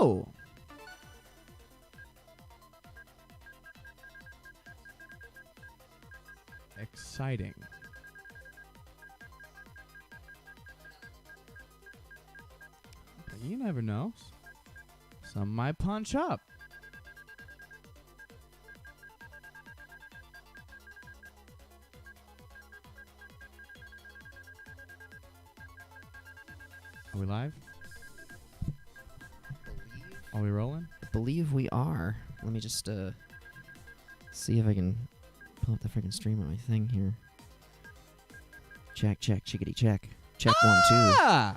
Oh! Exciting. But you never know. Some might punch up. Are we live? Are we rolling? I believe we are. Let me just see if I can pull up the freaking stream on my thing here. Check, chickadee, check. Check 1, 2. Ah!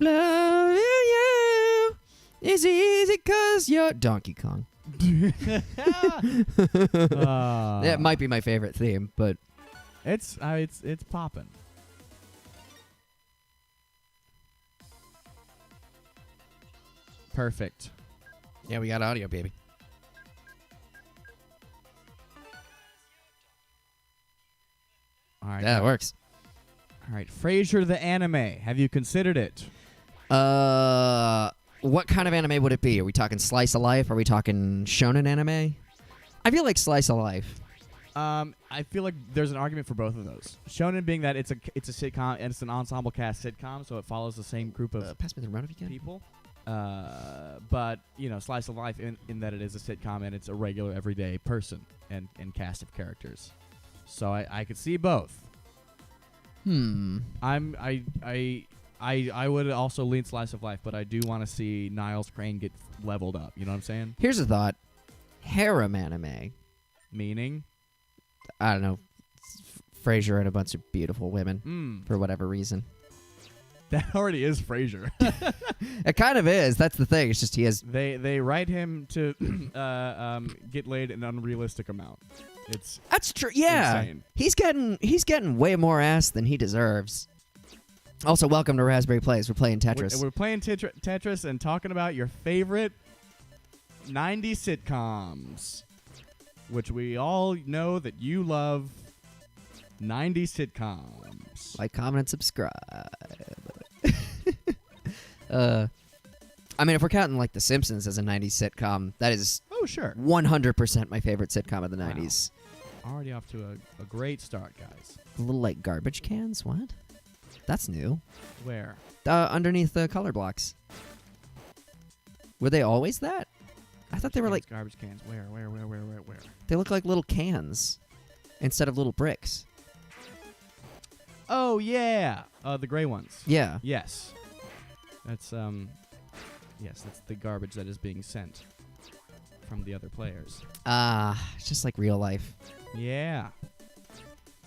Loving you is easy 'cause you're Donkey Kong. That might be my favorite theme, but it's popping. Perfect. yeah, we got audio, baby. All right. Yeah, it works. All right. Frasier the anime. Have you considered it? What kind of anime would it be? Are we talking slice of life? Are we talking shonen anime? I feel like slice of life. I feel like there's an argument for both of those. Shonen being that it's a sitcom and it's an ensemble cast sitcom, so it follows the same group of Pass me the run if you can. people. But slice of life in that it is a sitcom and it's a regular everyday person and cast of characters. So I could see both. I would also lean slice of life, but I do want to see Niles Crane get leveled up. You know what I'm saying? Here's a thought. Harem anime. Meaning? I don't know. Frasier and a bunch of beautiful women for whatever reason. That already is Frasier. It kind of is. That's the thing. It's just he has. They write him to get laid an unrealistic amount. That's true. Yeah, insane. He's getting way more ass than he deserves. Also, welcome to Raspberry Plays. We're playing Tetris. We're playing Tetris and talking about your favorite 90s sitcoms, which we all know that you love. 90s sitcoms. Like, comment, and subscribe. I mean, if we're counting like The Simpsons as a 90s sitcom, that is 100% my favorite sitcom of the 90s. Already off to a great start, guys. The little like garbage cans? What? That's new. Where? Underneath the color blocks. Were they always that? I thought they were like garbage cans. Where? They look like little cans instead of little bricks. Oh yeah, the gray ones. Yeah. Yes. That's that's the garbage that is being sent from the other players. It's just like real life. Yeah.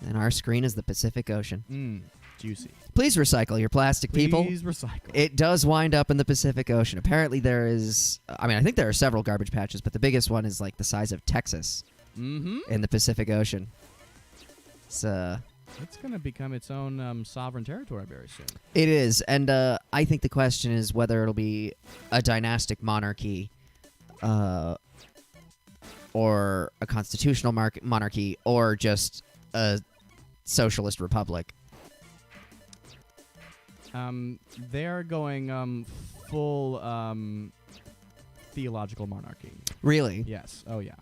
And our screen is the Pacific Ocean. Juicy. Please recycle your plastic, people. Please recycle. It does wind up in the Pacific Ocean. Apparently there is, I think there are several garbage patches, but the biggest one is like the size of Texas in the Pacific Ocean. It's going to become its own sovereign territory very soon. It is, and I think the question is whether it'll be a dynastic monarchy or a constitutional monarchy or just a socialist republic. They're going full theological monarchy. Really? Yes. Oh, yeah.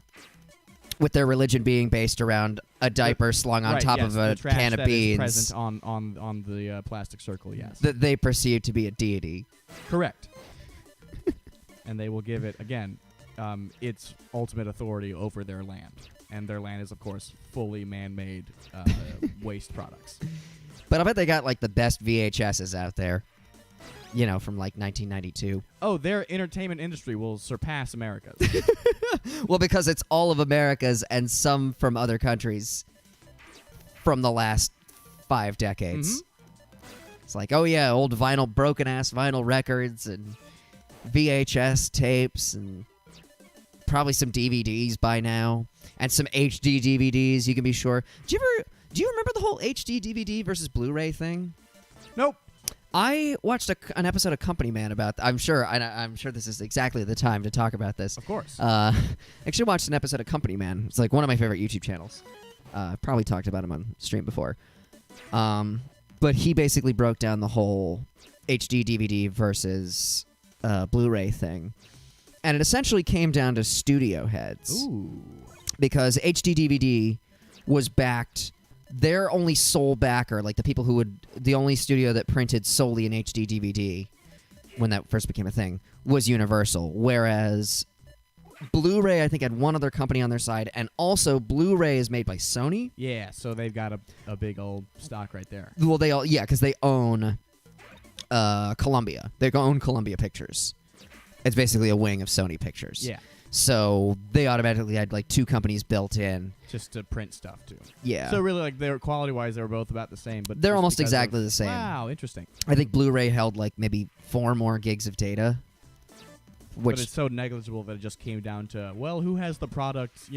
With their religion being based around a diaper slung on top of a can of beans. Present on the plastic circle, yes. That they perceive to be a deity. Correct. And they will give it, again, its ultimate authority over their land. And their land is, of course, fully man-made waste products. But I bet they got, like, the best VHSs out there. You know, from, like, 1992. Oh, their entertainment industry will surpass America's. Well, because it's all of America's and some from other countries from the last 5 decades. It's like, oh, yeah, old broken-ass vinyl records and VHS tapes and probably some DVDs by now. And some HD DVDs, you can be sure. Do you remember the whole HD DVD versus Blu-ray thing? Nope. I watched an episode of Company Man about. I'm sure this is exactly the time to talk about this. Of course. Actually watched an episode of Company Man. It's like one of my favorite YouTube channels. Probably talked about him on stream before. But he basically broke down the whole HD DVD versus Blu-ray thing, and it essentially came down to studio heads. Ooh. Because HD DVD was backed. Their only sole backer, like the only studio that printed solely in HD DVD when that first became a thing, was Universal. Whereas Blu-ray, I think, had one other company on their side, and also Blu-ray is made by Sony. Yeah, so they've got a big old stock right there. Well, because they own Columbia. They own Columbia Pictures. It's basically a wing of Sony Pictures. Yeah. So they automatically had like two companies built in. Just to print stuff, too. Yeah. So really, like, they're quality-wise, they were both about the same. But they're just almost because exactly the same. Wow, interesting. I think Blu-ray held like maybe 4 more gigs of data. But it's so negligible that it just came down to, well, who has the product,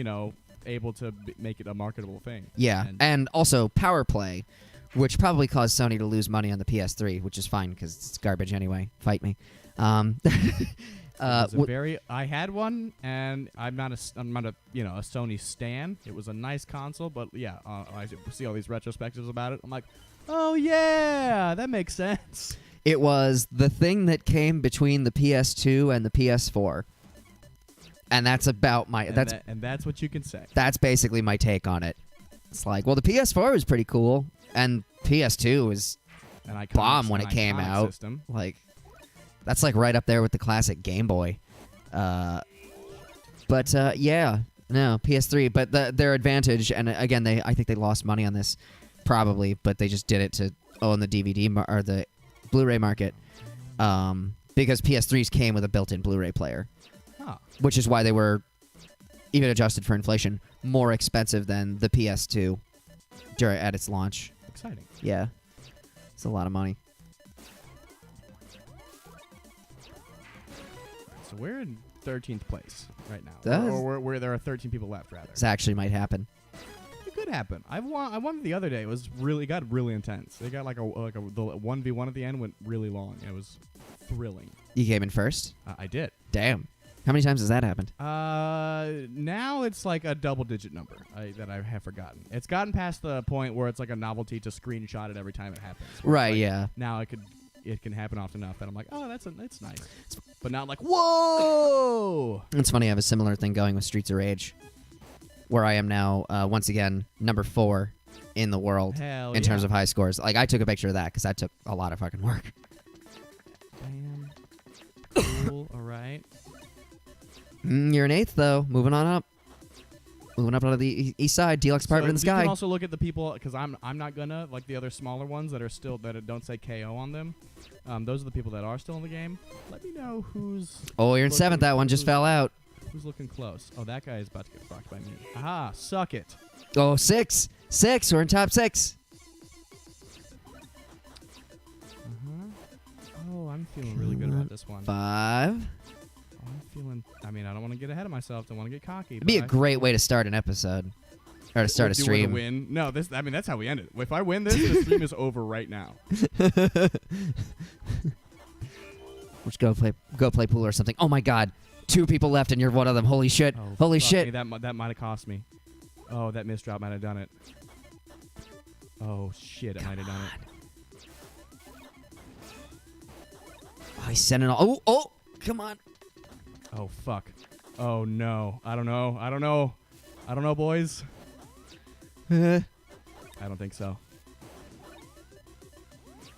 able to make it a marketable thing. Yeah, and also Power Play, which probably caused Sony to lose money on the PS3, which is fine because it's garbage anyway. Fight me. I had one, and I'm not a Sony stan. It was a nice console, but yeah, I see all these retrospectives about it. I'm like, oh yeah, that makes sense. It was the thing that came between the PS2 and the PS4, and that's about that's what you can say. That's basically my take on it. It's like, well, the PS4 was pretty cool, and PS2 was bomb when it came out. System. Like, that's like right up there with the classic Game Boy. Yeah, no, PS3. But their advantage, and again, I think they lost money on this, probably, but they just did it to own the DVD or the Blu-ray market, because PS3s came with a built-in Blu-ray player, which is why they were, even adjusted for inflation, more expensive than the PS2 at its launch. Exciting. Yeah, it's a lot of money. So we're in 13th place right now, Does- or where there are 13 people left, rather. This actually might happen. It could happen. I won the other day. It got really intense. They got the 1v1 at the end went really long. It was thrilling. You came in first? I did. Damn. How many times has that happened? Now it's like a double-digit number that I have forgotten. It's gotten past the point where it's like a novelty to screenshot it every time it happens. Right. Like, yeah. Now it can happen often enough that I'm like, oh, that's nice. But not like, whoa! It's funny, I have a similar thing going with Streets of Rage, where I am now, once again, number 4 in the world in terms of high scores. Like, I took a picture of that because that took a lot of fucking work. Damn. Cool. All right. You're an 8th, though. Moving on up. Moving up out of the east side, Deluxe Apartment in the Sky. You can also look at the people, because I'm not gonna, like the other smaller ones that don't say KO on them. Those are the people that are still in the game. Let me know who's... Oh, you're in 7th. That one just fell out. Who's looking close? Oh, that guy is about to get fucked by me. Aha, suck it. Oh, 6. 6. We're in top 6. Oh, I'm feeling really good about this one. 5. I'm feeling... I mean, I don't want to get ahead of myself. Don't want to get cocky. It'd be a great way to start an episode. Or to start a stream. To win. No, that's how we end it. If I win this, the stream is over right now. Let's go play pool or something. Oh my god. 2 people left and you're one of them. Holy shit. Oh, Holy fuck shit. Me. That might have cost me. Oh, that misdrop might have done it. Oh, shit. It might have done it. Oh, he's sending all... Oh, come on. Oh, fuck. Oh, no. I don't know, boys. I don't think so.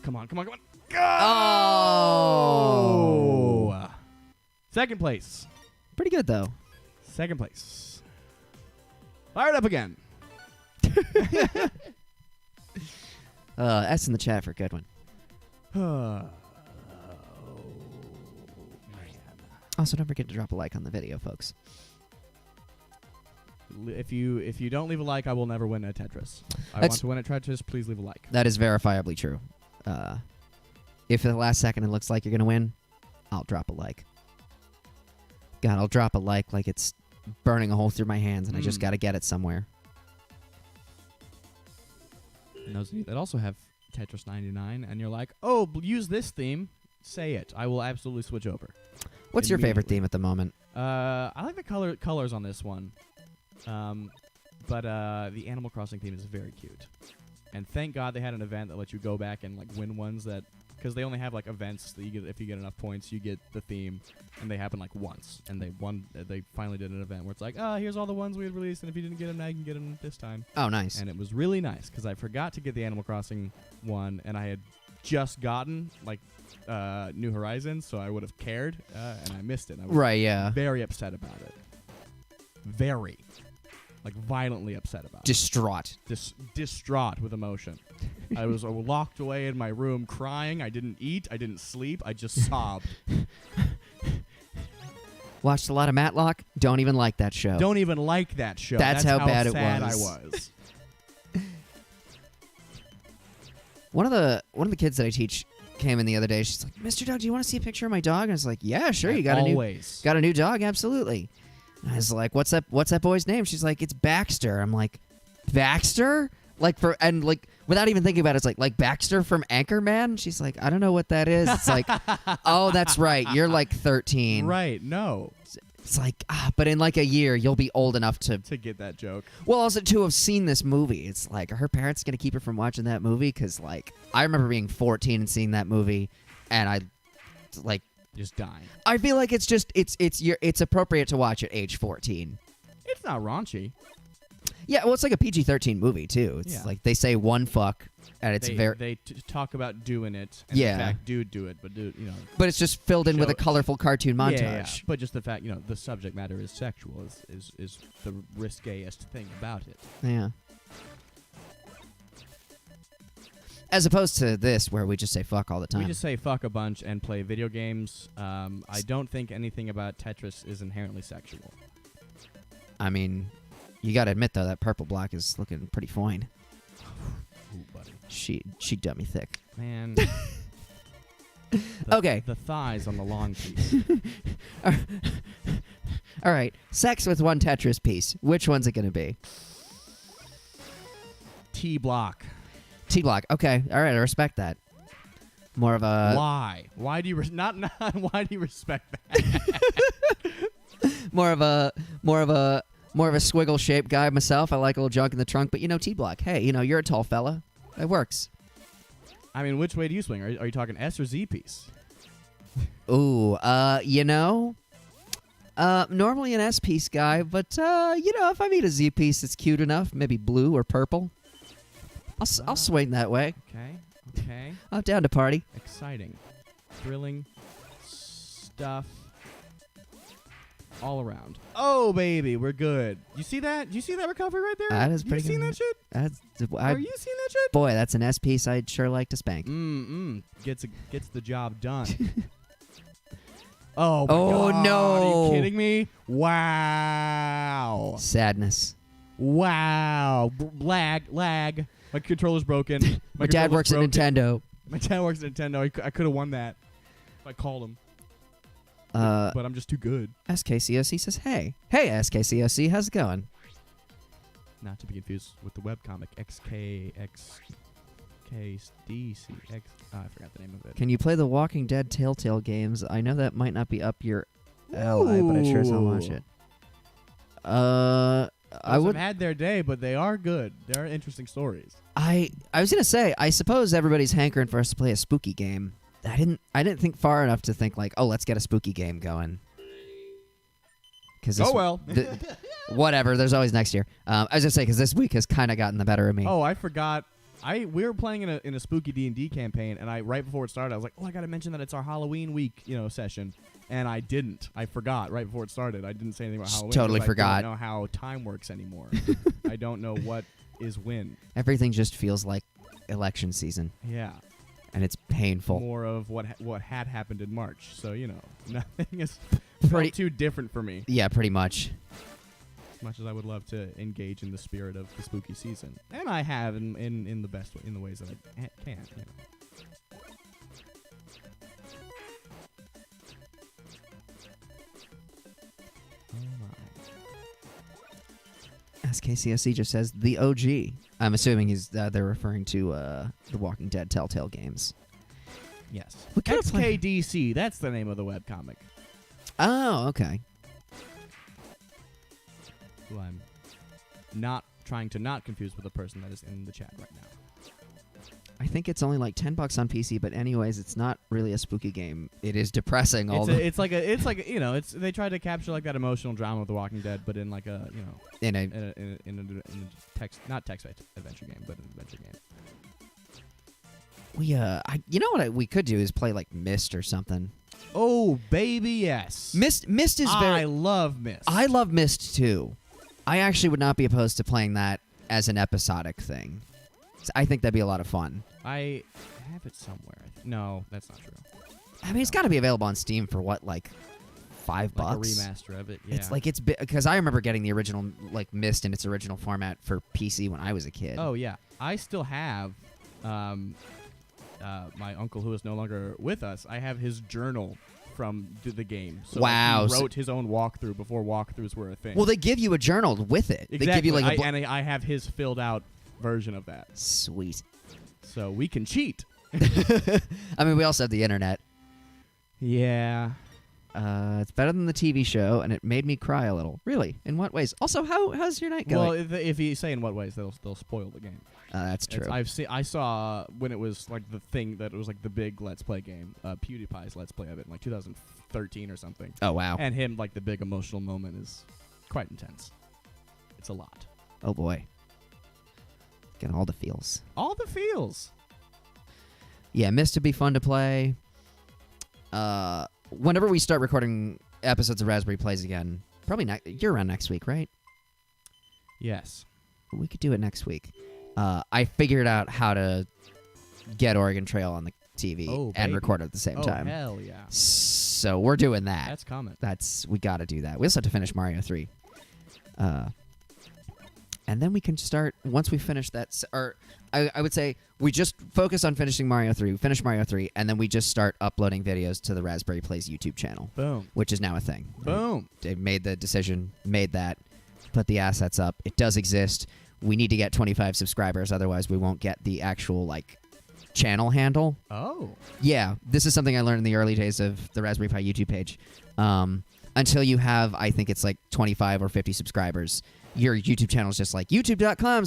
Come on. Go! Oh! Second place. Pretty good, though. Second place. Fired up again. S in the chat for a good one. Also, don't forget to drop a like on the video, folks. If you don't leave a like, I will never win at Tetris. I want to win at Tetris. Please leave a like. That is verifiably true. If at the last second it looks like you're going to win, I'll drop a like. God, I'll drop a like it's burning a hole through my hands, and I just got to get it somewhere. And those of you that also have Tetris 99, and you're like, oh, use this theme, say it. I will absolutely switch over. What's your favorite theme at the moment? I like the colors on this one. But the Animal Crossing theme is very cute. And thank God they had an event that lets you go back and like win ones that because they only have like events that you get. If you get enough points, you get the theme, and they happen like once. And they finally did an event where it's like, here's all the ones we had released, and if you didn't get them now, you can get them this time. Oh, nice. And it was really nice because I forgot to get the Animal Crossing one, and I had just gotten like New Horizons, so I would have cared, and I missed it. I was very upset about it. Very. Like, violently upset about Distraught. it. Distraught with emotion. I was locked away in my room crying. I didn't eat. I didn't sleep. I just sobbed. Watched a lot of Matlock. Don't even like that show. Don't even like that show. That's how bad sad it I was. One of the kids that I teach came in the other day. She's like, "Mr. Doug, do you want to see a picture of my dog?" And I was like, "Yeah, sure. You got a new dog, absolutely." And I was like, "What's that boy's name?" She's like, "It's Baxter." I'm like, "Baxter?" Without even thinking about it, it's like Baxter from Anchorman. She's like, "I don't know what that is." It's like, "Oh, that's right. You're like 13." Right. No. It's like, but in like a year, you'll be old enough to get that joke. Well, also to have seen this movie. It's like, are her parents going to keep her from watching that movie? Because, like, I remember being 14 and seeing that movie, and I, like... Just dying. I feel like it's just, it's appropriate to watch at age 14. It's not raunchy. Yeah, well, it's like a PG-13 movie, too. It's like, they say one fuck, and it's They talk about doing it, and in fact do it, but But it's just filled in with a colorful cartoon montage. Yeah. But just the fact, the subject matter is sexual is the risqueest thing about it. Yeah. As opposed to this, where we just say fuck all the time. We just say fuck a bunch and play video games. I don't think anything about Tetris is inherently sexual. I mean, you gotta admit, though, that purple block is looking pretty fine. Ooh, buddy. She done me thick. Man. Okay. The thighs on the long piece. All right. Sex with one Tetris piece. Which one's it going to be? T-block. T-block. Okay. All right. I respect that. More of a... Why? Why do you... why do you respect that? more of a squiggle-shaped guy myself. I like a little junk in the trunk. But, T-block. Hey, you're a tall fella. It works. I mean, which way do you swing? Are you talking S or Z piece? Ooh, normally an S piece guy, but if I meet a Z piece that's cute enough, maybe blue or purple, I'll swing that way. Okay. I'm down to party. Exciting, thrilling stuff all around. Oh baby, we're good. You see that? You see that recovery right there? That is pretty good. You seen that shit? Are you seeing that shit? Boy, that's an S piece I'd sure like to spank. Gets the job done. Oh my God. No. Are you kidding me? Wow. Sadness. Wow. Lag. My controller's broken. My dad works at Nintendo. My dad works at Nintendo. I could have won that if I called him. But I'm just too good. SKCOC says, hey. Hey, SKCOC, how's it going? Not to be confused with the webcomic XKDC. I forgot the name of it. Can you play the Walking Dead Telltale games? I know that might not be up your alley, but I sure as hell watch it. I would have had their day, but they are good. They are interesting stories. I was gonna say, I suppose everybody's hankering for us to play a spooky game. I didn't think far enough to think like, oh, let's get a spooky game going. Whatever. There's always next year. I was gonna say because this week has kind of gotten the better of me. Oh, I forgot. We were playing in a spooky D&D campaign, and right before it started, I was like, oh, I gotta mention that it's our Halloween week, session, and I didn't. I forgot right before it started. I didn't say anything about Halloween. Totally forgot. I don't know how time works anymore. I don't know what is when. Everything just feels like election season. Yeah. And it's painful. More of what had happened in March. So, nothing is pretty too different for me. Yeah, pretty much. As much as I would love to engage in the spirit of the spooky season. And I have in the best way, in the ways that I can. Oh my. SKCSC just says the OG. I'm assuming they're referring to the Walking Dead Telltale games. Yes. XKDC, that's the name of the webcomic. Oh, okay. Who I'm not trying to not confuse with the person that is in the chat right now. I think it's only like $10 on PC, but anyways, it's not really a spooky game. It is depressing. It's like they tried to capture like that emotional drama of The Walking Dead, but in like a in a not text-based adventure game, but an adventure game. We could do is play like Myst or something. Oh baby, yes. Myst is very. I love Myst. I love Myst too. I actually would not be opposed to playing that as an episodic thing. I think that'd be a lot of fun. I have it somewhere. No, that's not true. I mean, it's got to be available on Steam for what, like $5? Like a remaster of it. Yeah. It's because I remember getting the original like Myst in its original format for PC when I was a kid. Oh yeah, I still have my uncle who is no longer with us. I have his journal from the game. So wow. Like, he wrote his own walkthrough before walkthroughs were a thing. Well, they give you a journal with it. Exactly. They give you like and I have his filled out version of that. Sweet. So we can cheat. I mean, we also have the internet. Yeah. It's better than the TV show, and it made me cry a little. Really? In what ways? Also, how's your night going? Well, if you say in what ways, they'll spoil the game. That's true. I saw when it was like the thing that it was like the big Let's Play game, PewDiePie's Let's Play of it in like 2013 or something. Oh wow! And him like the big emotional moment is quite intense. It's a lot. Oh boy. Get all the feels. All the feels. Yeah, Myst would be fun to play. Whenever we start recording episodes of Raspberry Plays again, probably you're around next week, right? Yes. We could do it next week. I figured out how to get Oregon Trail on the TV and record it at the same time. Oh, hell yeah. So we're doing that. That's coming. We got to do that. We also have to finish Mario 3. And then we can start, once we finish that, or I would say we just focus on finishing Mario 3, we finish Mario 3, and then we just start uploading videos to the Raspberry Plays YouTube channel. Boom. Which is now a thing. Boom. They made the decision, made that, put the assets up. It does exist. We need to get 25 subscribers, otherwise we won't get the actual, like, channel handle. Oh. Yeah, this is something I learned in the early days of the Raspberry Pi YouTube page. Until you have, I think it's like 25 or 50 subscribers, your YouTube channel is just like youtube.com/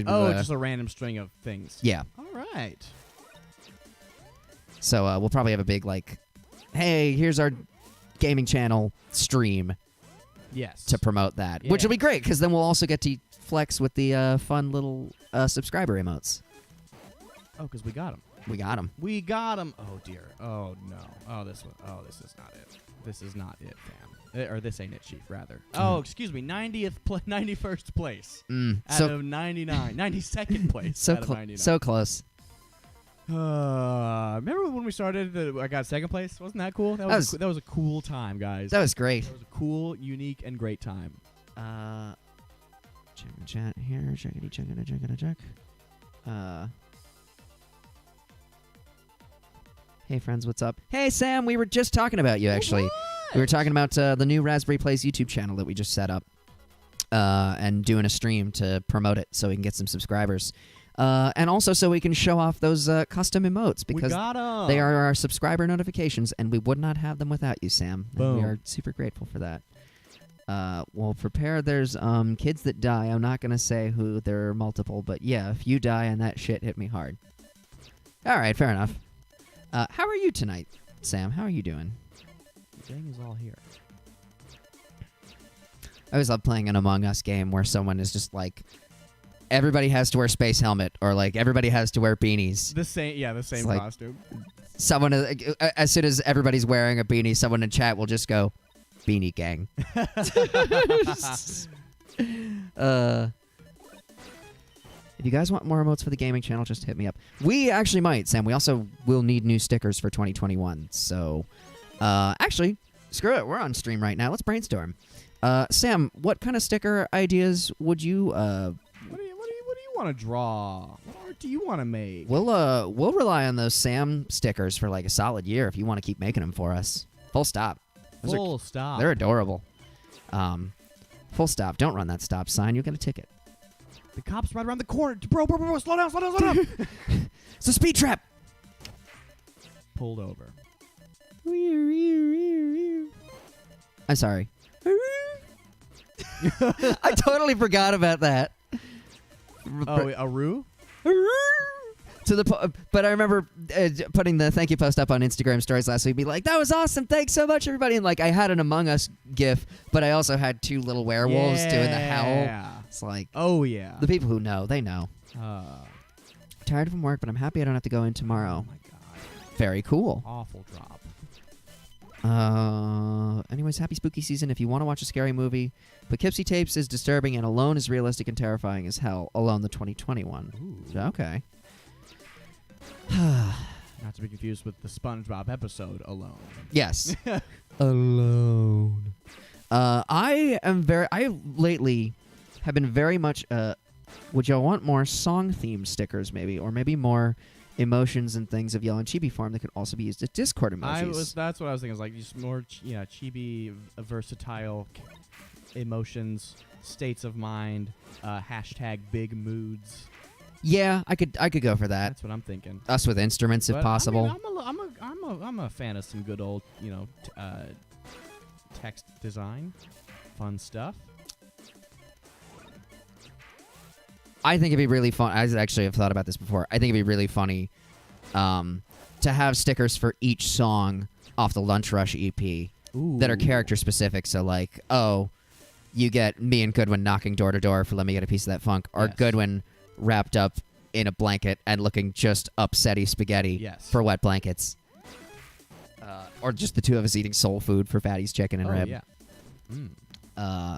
Oh, just a random string of things. Yeah. All right. So we'll probably have a big, like, hey, here's our gaming channel stream. Yes. To promote that, which will be great, because then we'll also get to flex with the fun little subscriber emotes. Oh, because we got them. We got them. We got them. Oh, dear. Oh, no. Oh, this one. Oh, this is not it. This is not it, fam. Or this ain't it, Chief, rather. Oh, excuse me. 91st place out of 99. 92nd place out of 99. So close. Remember when we started, I got second place? Wasn't that cool? That was a cool time, guys. That was great. That was a cool, unique, and great time. Check chat here. Check. Hey, friends, what's up? Hey, Sam, we were just talking about you, actually. What? We were talking about the new Raspberry Plays YouTube channel that we just set up and doing a stream to promote it so we can get some subscribers. And also so we can show off those custom emotes, because they are our subscriber notifications, and we would not have them without you, Sam. Boom. We are super grateful for that. Well, prepare. There's kids that die. I'm not going to say who. There are multiple, but yeah, if you die and that shit hit me hard. All right, fair enough. How are you tonight, Sam? How are you doing? The gang is all here. I always love playing an Among Us game where someone is just like, everybody has to wear space helmet, or like everybody has to wear beanies. The same like, costume. Someone, as soon as everybody's wearing a beanie, someone in chat will just go, "Beanie Gang." If you guys want more emotes for the gaming channel, just hit me up. We actually might, Sam. We also will need new stickers for 2021. So, actually, screw it. We're on stream right now. Let's brainstorm. Sam, what kind of sticker ideas would you? What do you want to draw? What art do you want to make? We'll rely on those Sam stickers for like a solid year if you want to keep making them for us. Full stop. Full stop. They're adorable. Full stop. Don't run that stop sign. You'll get a ticket. The cop's right around the corner. Bro, slow down. It's a speed trap. Pulled over. I'm sorry. I totally forgot about that. Oh, a roo? But I remember putting the thank you post up on Instagram stories last week. Be like, that was awesome. Thanks so much, everybody. And like, I had an Among Us GIF, but I also had 2 little werewolves doing the howl. It's like, oh yeah, the people who know, they know. Tired from work, but I'm happy I don't have to go in tomorrow. Oh my god, very cool. Awful drop. Anyways, happy spooky season. If you want to watch a scary movie, Poughkeepsie Tapes is disturbing and Alone is realistic and terrifying as hell. Alone, the 2021. Ooh. Okay. Not to be confused with the SpongeBob episode Alone. Yes. Alone. I lately have been very much, would y'all want more song-themed stickers maybe? Or maybe more emotions and things of Yell and Chibi form that could also be used as Discord emojis. That's what I was thinking. Is like just more, Chibi versatile emotions, states of mind, hashtag big moods. Yeah, I could go for that. That's what I'm thinking. Us with instruments, if possible. I mean, I'm a fan of some good old, text design, fun stuff. I think it'd be really fun. I actually have thought about this before. I think it'd be really funny to have stickers for each song off the Lunch Rush EP that are character specific. So like, oh, you get me and Goodwin knocking door to door for Let Me Get a Piece of That Funk, or Goodwin wrapped up in a blanket and looking just upsetty spaghetti for Wet Blankets. Or just the two of us eating soul food for Fatty's Chicken and Rib. Yeah.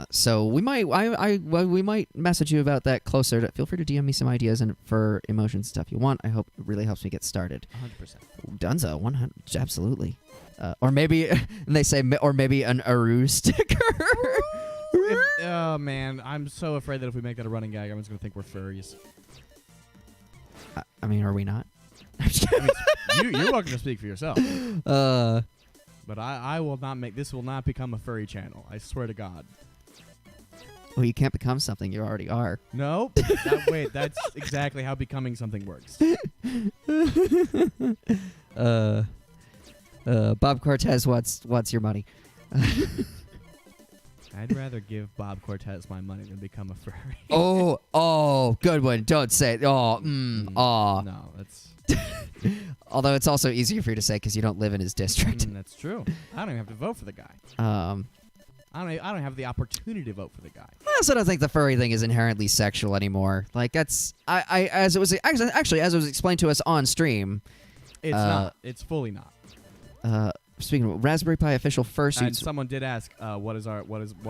So we might, we might message you about that closer. Feel free to DM me some ideas and for emotion stuff you want. I hope it really helps me get started. 100%. Dunzo, 100, absolutely. Or maybe, and they say, or maybe an Aru sticker. Oh man, I'm so afraid that if we make that a running gag, everyone's gonna think we're furries. I mean, are we not? You're welcome to speak for yourself. But I will not make this. Will not become a furry channel. I swear to God. Well, you can't become something you already are. No. Wait, that's exactly how becoming something works. Bob Cortez, what's your money? I'd rather give Bob Cortez my money than become a furry. Oh, good one. Don't say it. No, that's. Although it's also easier for you to say because you don't live in his district. That's true. I don't even have to vote for the guy. I don't have the opportunity to vote for the guy. I also don't think the furry thing is inherently sexual anymore. Like that's as it was actually as it was explained to us on stream. It's not. It's fully not. Speaking of Raspberry Pi official fursuits, and someone did ask what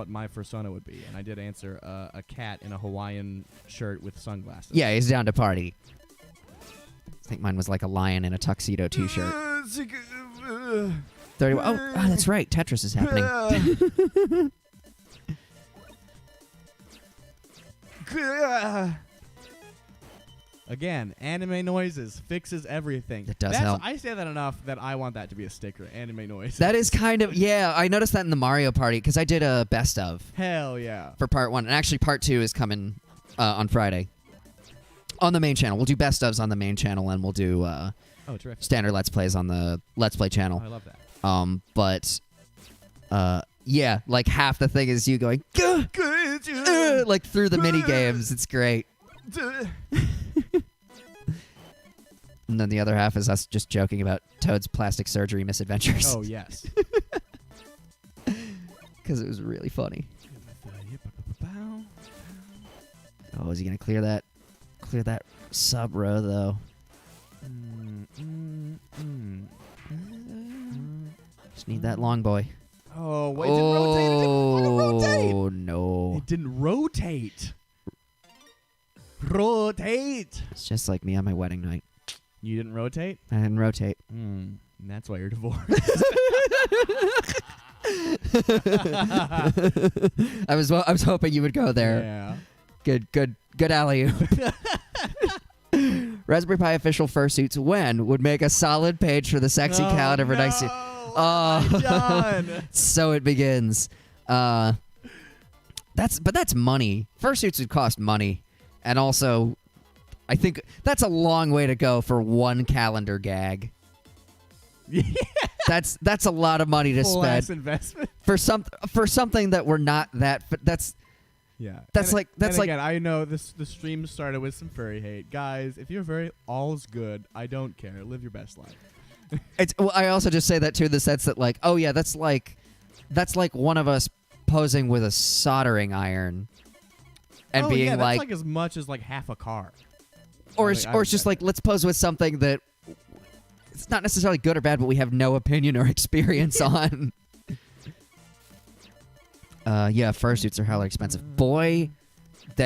my fursona would be, and I did answer a cat in a Hawaiian shirt with sunglasses. Yeah, he's down to party. I think mine was like a lion in a tuxedo T-shirt. 31. Oh, that's right. Tetris is happening. Again, anime noises fixes everything. It does help. I say that enough that I want that to be a sticker. Anime noises. That is kind of I noticed that in the Mario Party because I did a best of. Hell yeah. For part 1, and actually part 2 is coming on Friday. On the main channel. We'll do best ofs on the main channel, and we'll do standard Let's Plays on the Let's Play channel. I love that. But yeah, like half the thing is you going like through the mini games. It's great. And then the other half is us just joking about Toad's plastic surgery misadventures. Oh yes. Because it was really funny. Oh, is he gonna clear that? Clear that sub row though. Just need that long boy. Oh, wait, it didn't rotate. It didn't rotate. Oh no! It didn't rotate. Rotate. It's just like me on my wedding night. You didn't rotate? I didn't rotate. And that's why you're divorced. I was hoping you would go there. Yeah. Good alley-oop. Raspberry Pi official fursuits when would make a solid page for the sexy calendar for next year. Oh, so it begins. That's money. Fursuits would cost money, and also, I think that's a long way to go for one calendar gag. Yeah. That's a lot of money to Full spend ass investment for something that we're not that. That's Yeah. That's like again, I know the stream started with some furry hate. Guys, if you're furry, all's good. I don't care. Live your best life. Well, I also just say that too in the sense that like, oh yeah, that's like one of us posing with a soldering iron and being yeah, like, that's like as much as like half a car. or it's just like, let's pose with something that it's not necessarily good or bad, but we have no opinion or experience on. Yeah, fursuits are hella expensive. Boy,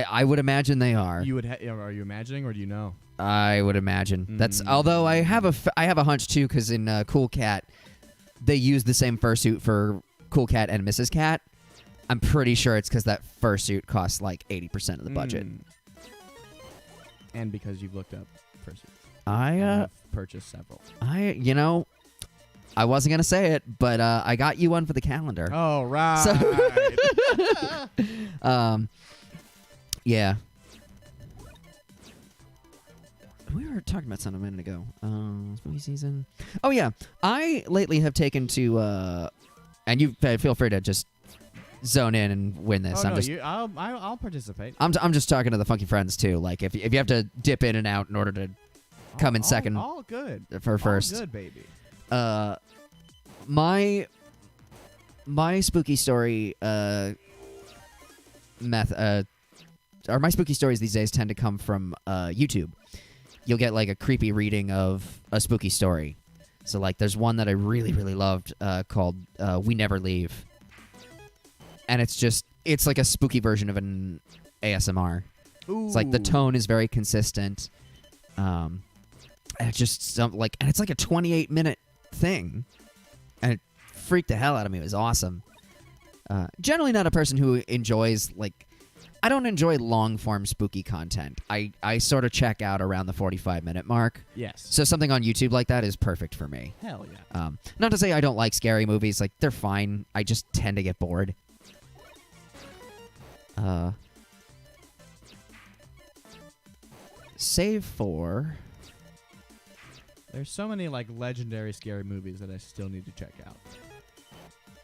I would imagine they are. You would? Are you imagining, or do you know? I would imagine. That's although I have a hunch too, because in Cool Cat, they use the same fursuit for Cool Cat and Mrs. Cat. I'm pretty sure it's because that fursuit costs like 80% of the budget. And because you've looked up fursuits. I have purchased several. I wasn't gonna say it, but I got you one for the calendar. Oh right. So yeah. We were talking about something a minute ago. Spooky season. Oh yeah, I lately have taken to, and you feel free to just zone in and win this. I'll participate. I'm just talking to the funky friends too. Like if you have to dip in and out in order to come in second. All good. For first. All good, baby. My spooky story or my spooky stories these days tend to come from YouTube. You'll get like a creepy reading of a spooky story. So like there's one that I really, really loved called We Never Leave. And it's like a spooky version of an ASMR. Ooh. It's like the tone is very consistent. And it's just and it's like a 28-minute thing. And it freaked the hell out of me. It was awesome. Generally not a person who enjoys I don't enjoy long-form spooky content. I sort of check out around the 45-minute mark. Yes. So something on YouTube like that is perfect for me. Hell yeah. Not to say I don't like scary movies. Like, they're fine. I just tend to get bored. Save for... There's so many, legendary scary movies that I still need to check out.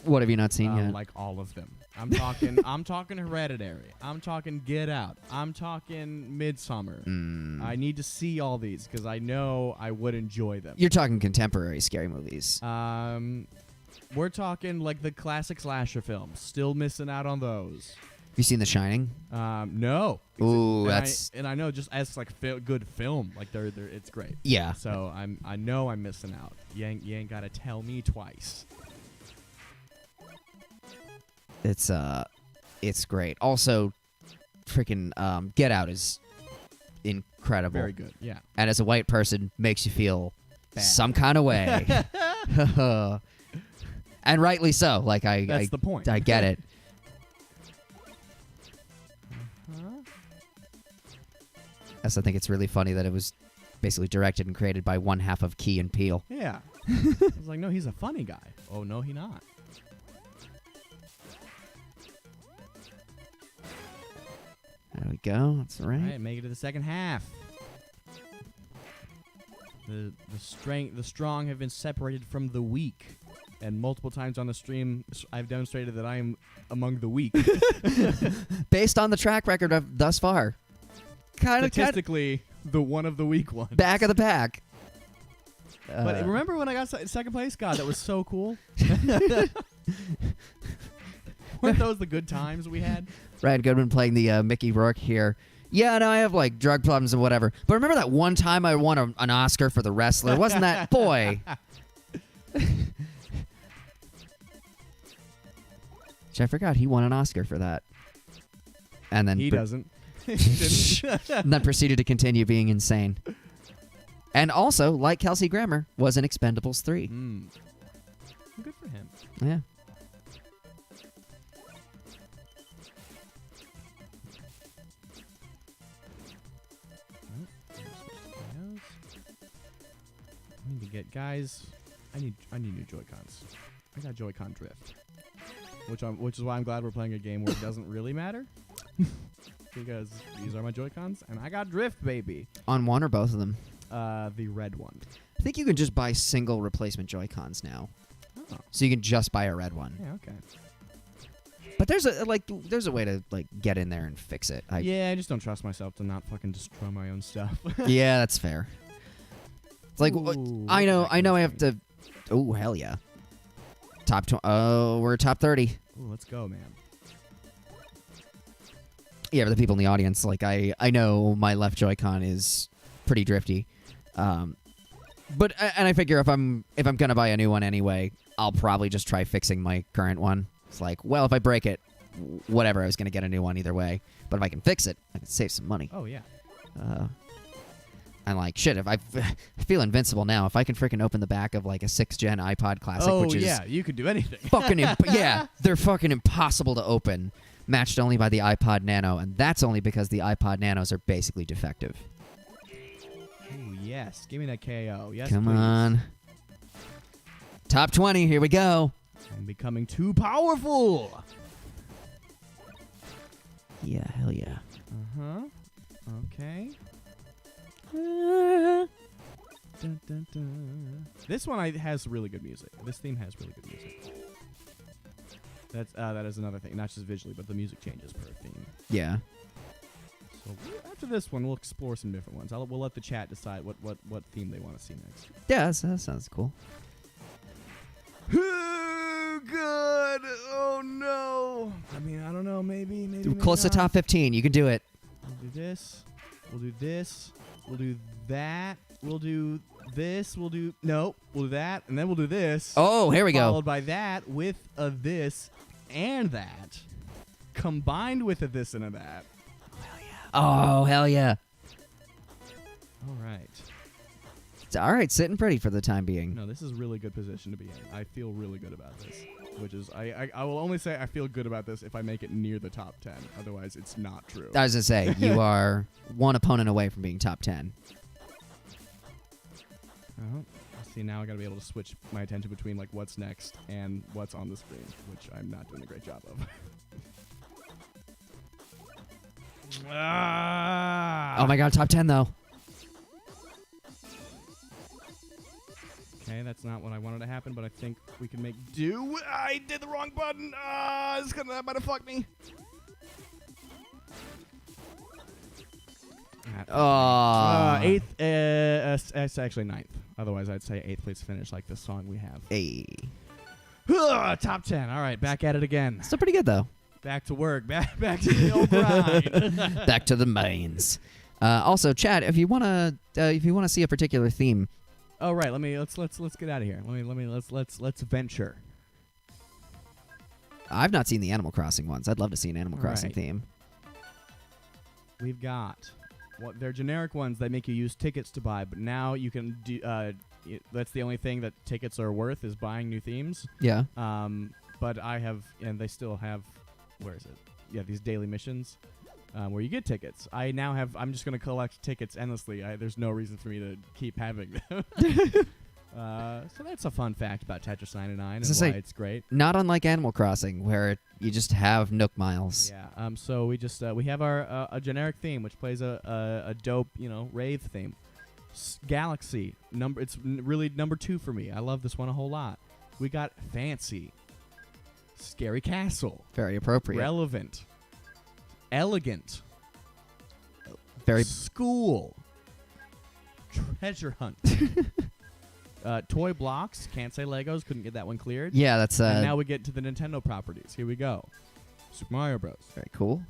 What have you not seen yet? Like all of them. I'm talking Hereditary. I'm talking Get Out. I'm talking Midsommar. I need to see all these because I know I would enjoy them. You're talking contemporary scary movies. We're talking the classic slasher films. Still missing out on those. Have you seen The Shining? No. Ooh, and I know just as good film, it's great. Yeah. So I know I'm missing out. You ain't gotta tell me twice. It's great. Also, freaking Get Out is incredible. Very good, yeah. And as a white person, makes you feel bad. Some kind of way. And rightly so. That's the point. I get it. Yes, I think it's really funny that it was basically directed and created by one half of Key and Peele. Yeah. I was like, no, he's a funny guy. Oh, no, he not. There we go. That's all right. All right, make it to the second half. The strong have been separated from the weak. And multiple times on the stream, I've demonstrated that I am among the weak. Based on the track record of thus far. Statistically, the one of the weak ones. Back of the pack. But remember when I got second place? God, that was so cool. Weren't those the good times we had? Ryan Goodman playing the Mickey Rourke here. Yeah, no, I have drug problems and whatever. But remember that one time I won an Oscar for The Wrestler? Wasn't that... Boy. Which I forgot he won an Oscar for that. And then... He doesn't. He didn't. And then proceeded to continue being insane. And also, like Kelsey Grammer, was in Expendables 3. Good for him. Yeah. I need to get guys. I need new Joy-Cons. I got Joy-Con drift, which is why I'm glad we're playing a game where it doesn't really matter, because these are my Joy-Cons and I got drift, baby. On one or both of them? The red one. I think you can just buy single replacement Joy-Cons now. Oh. So you can just buy a red one. Yeah. Okay. But there's a way to like get in there and fix it. Yeah, I just don't trust myself to not fucking destroy my own stuff. Yeah, that's fair. It's like Ooh, I know I have to. Oh hell yeah! We're top 30. Ooh, let's go, man. Yeah, for the people in the audience, like I know my left Joy-Con is pretty drifty, but I figure if I'm gonna buy a new one anyway, I'll probably just try fixing my current one. It's like, well, if I break it, whatever, I was gonna get a new one either way. But if I can fix it, I can save some money. Oh yeah. And like shit, if I feel invincible now. If I can freaking open the back of like a 6th gen iPod Classic, which is you can do anything. fucking yeah, they're fucking impossible to open. Matched only by the iPod Nano, and that's only because the iPod Nanos are basically defective. Ooh, yes, give me that KO. Yes, Come please. on. Top 20, here we go. I'm becoming too powerful. Yeah, hell yeah. Uh-huh. Okay. Dun, dun, dun. This one has really good music. This theme has really good music. That is another thing, not just visually, but the music changes per theme. Yeah. So after this one, we'll explore some different ones. We'll let the chat decide what theme they want to see next. Yeah, that sounds cool. Good. Oh no. I mean, I don't know. Maybe. Close to not. top 15. You can do it. We'll do this. We'll do this. We'll do that. We'll do this. We'll do that, and then we'll do this. Oh, here we go. Followed by that with a this and that, combined with a this and a that. Oh, hell yeah. All right. It's all right, sitting pretty for the time being. No, this is a really good position to be in. I feel really good about this, which is I will only say I feel good about this if I make it near the top 10. Otherwise, it's not true. I was going to say, you are one opponent away from being top 10. See, now I got to be able to switch my attention between like what's next and what's on the screen, which I'm not doing a great job of. Oh my god, top 10 though. Okay, that's not what I wanted to happen, but I think we can make do. I did the wrong button. That might have fucked me. Eighth. It's actually ninth. Otherwise, I'd say 8th place finish like this song we have. Hey. Top 10. All right, back at it again. Still pretty good though. Back to work. Back to the old grind. Back to the mains. Also, Chad, if you wanna see a particular theme. Oh right, let's get out of here. Let's venture. I've not seen the Animal Crossing ones. I'd love to see an Animal Crossing theme. We've got they're generic ones that make you use tickets to buy, but now you can do. That's the only thing that tickets are worth is buying new themes. Yeah. But I have, and they still have. Where is it? Yeah, these daily missions. Where you get tickets. I now have. I'm just going to collect tickets endlessly. There's no reason for me to keep having them. So that's a fun fact about Tetris 99 and why it's great. Not unlike Animal Crossing, where you just have Nook miles. Yeah. So we just we have our a generic theme which plays a dope rave theme. Galaxy It's really number 2 for me. I love this one a whole lot. We got Fancy, Scary Castle, Very appropriate. Relevant, Elegant, Very School, Treasure Hunt, Toy Blocks. Can't say Legos. Couldn't get that one cleared. Yeah, that's. And now we get to the Nintendo properties. Here we go. Super Mario Bros. Very cool.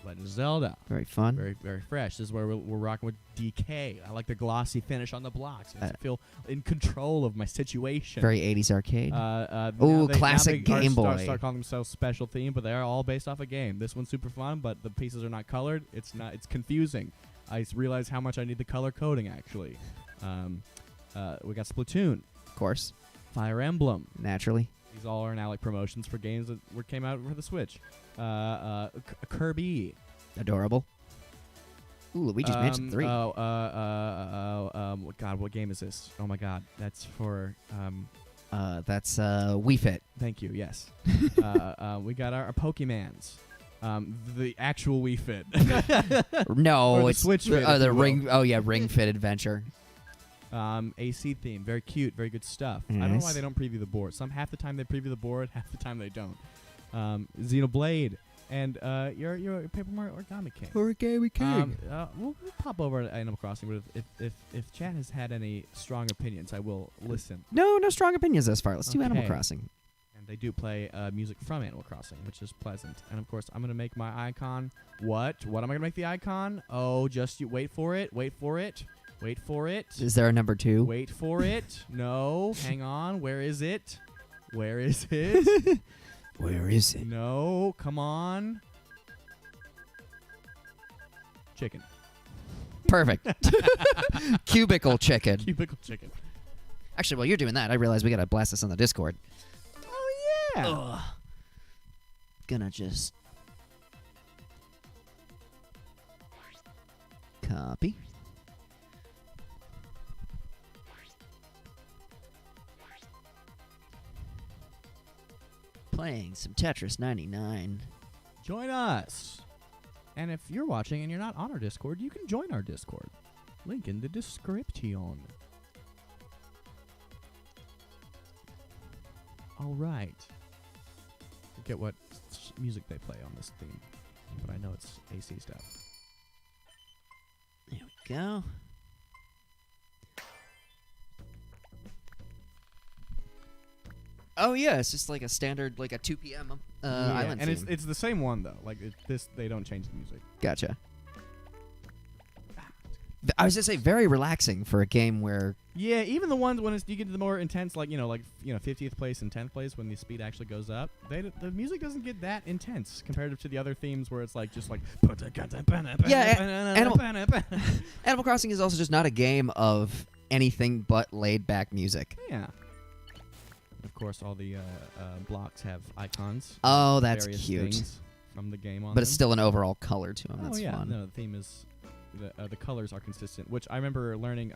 Legend of Zelda. Very fun. Very, very fresh. This is where we're rocking with DK. I like the glossy finish on the blocks. I feel in control of my situation. Very 80s arcade. Classic Game Boy. Start calling themselves special theme, but they are all based off a game. This one's super fun, but the pieces are not colored. It's confusing. I realize how much I need the color coding, actually. We got Splatoon. Of course. Fire Emblem. Naturally. These all are now like promotions for games that came out for the Switch. Kirby. Adorable. Ooh, Luigi's Mansion 3. God, what game is this? Oh my God, that's for. That's Wii Fit. Thank you. Yes. We got our Pokemans. The actual Wii Fit. No, or the it's Switch Fit. the Ring. Oh yeah, Ring Fit Adventure. AC theme, very cute, very good stuff. Nice. I don't know why they don't preview the board. Half the time they preview the board, half the time they don't. Xenoblade, and your Paper Mario Origami King. We'll pop over to Animal Crossing, but if chat has had any strong opinions, I will listen. No strong opinions thus far. Let's do Animal Okay. Crossing. And they do play music from Animal Crossing, which is pleasant. And of course, I'm gonna make my icon. What am I gonna make the icon? Oh, just you wait for it. Wait for it. Wait for it. Is there a number 2? Wait for it. No, hang on. Where is it? Where is it? Where is it? No, come on. Chicken. Perfect. Cubicle chicken. Cubicle chicken. Actually, while you're doing that, I realize we gotta blast this on the Discord. Oh yeah. Ugh. Gonna just copy. Playing some Tetris 99. Join us. And if you're watching and you're not on our Discord, you can join our Discord. Link in the description. All right. Forget what music they play on this theme, but I know it's AC stuff. There we go. Oh yeah, it's just like a standard, like a 2 p.m. Island and theme. it's the same one though. Like this, they don't change the music. Gotcha. I was gonna say very relaxing for a game where Yeah, even the ones when you get to the more intense, like 50th place and 10th place, when the speed actually goes up, the music doesn't get that intense compared to the other themes where it's like just like. Animal Crossing is also just not a game of anything but laid back music. Yeah. Of course, all the blocks have icons. Oh, that's various cute. things from the game on But it's them. still an overall color to them. Oh That's yeah, fun. no, the theme is the colors are consistent, which I remember learning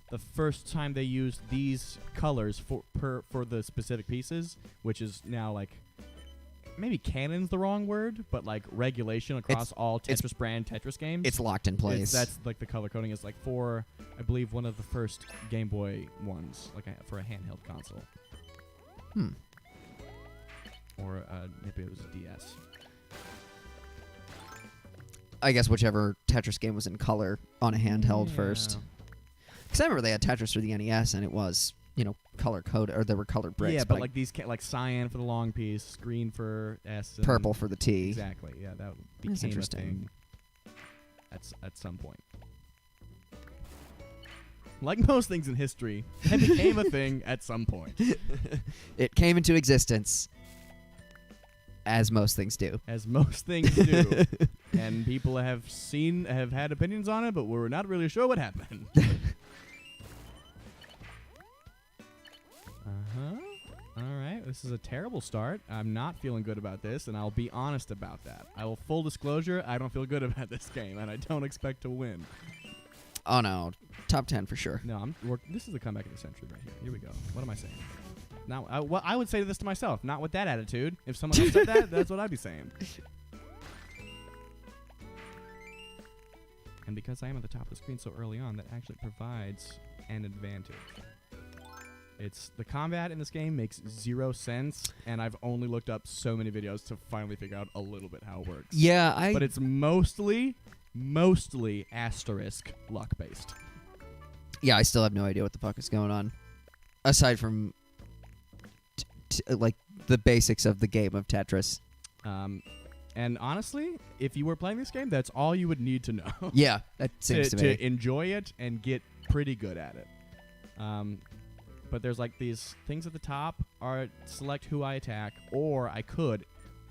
the first time they used these colors for the specific pieces, which is now like maybe canon's the wrong word, but like regulation across all Tetris brand Tetris games. It's locked in place. That's like the color coding is like for I believe one of the first Game Boy ones, like for a handheld console. Or maybe it was a DS. I guess whichever Tetris game was in color on a handheld first. Because I remember they had Tetris for the NES, and it was, color code, or there were colored bricks. Yeah, but like these, like cyan for the long piece, green for S, and purple for the T. Exactly. Yeah, that That's became a interesting. thing at some point. Like most things in history, it became a thing at some point. It came into existence, as most things do. As most things do. And people have had opinions on it, but we're not really sure what happened. All right, this is a terrible start. I'm not feeling good about this, and I'll be honest about that. Full disclosure, I don't feel good about this game, and I don't expect to win. Oh no, top 10 for sure. No, this is the comeback of the century right here. Here we go. What am I saying? Now, I would say this to myself, not with that attitude. If someone else said that, that's what I'd be saying. And because I am at the top of the screen so early on, that actually provides an advantage. It's the combat in this game makes zero sense, and I've only looked up so many videos to finally figure out a little bit how it works. Yeah, But it's mostly asterisk luck based. Yeah, I still have no idea what the fuck is going on, aside from like the basics of the game of Tetris. And honestly, if you were playing this game, that's all you would need to know. Yeah, that seems to me. To enjoy it and get pretty good at it. But there's like these things at the top are select who I attack, or I could,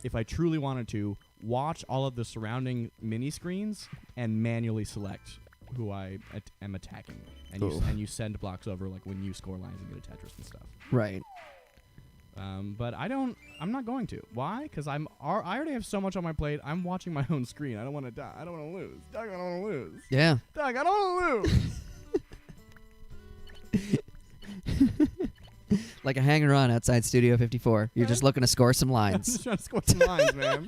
if I truly wanted to, watch all of the surrounding mini screens and manually select who I am attacking. And you send blocks over like when you score lines and get a Tetris and stuff. Right. But I'm not going to. Why? Because I already have so much on my plate. I'm watching my own screen. I don't want to die. I don't want to lose. Doug, I don't want to lose. Yeah. Doug, I don't want to lose. Like a hanger-on outside Studio 54. You're just looking to score some I'm lines. just trying to score some lines, man.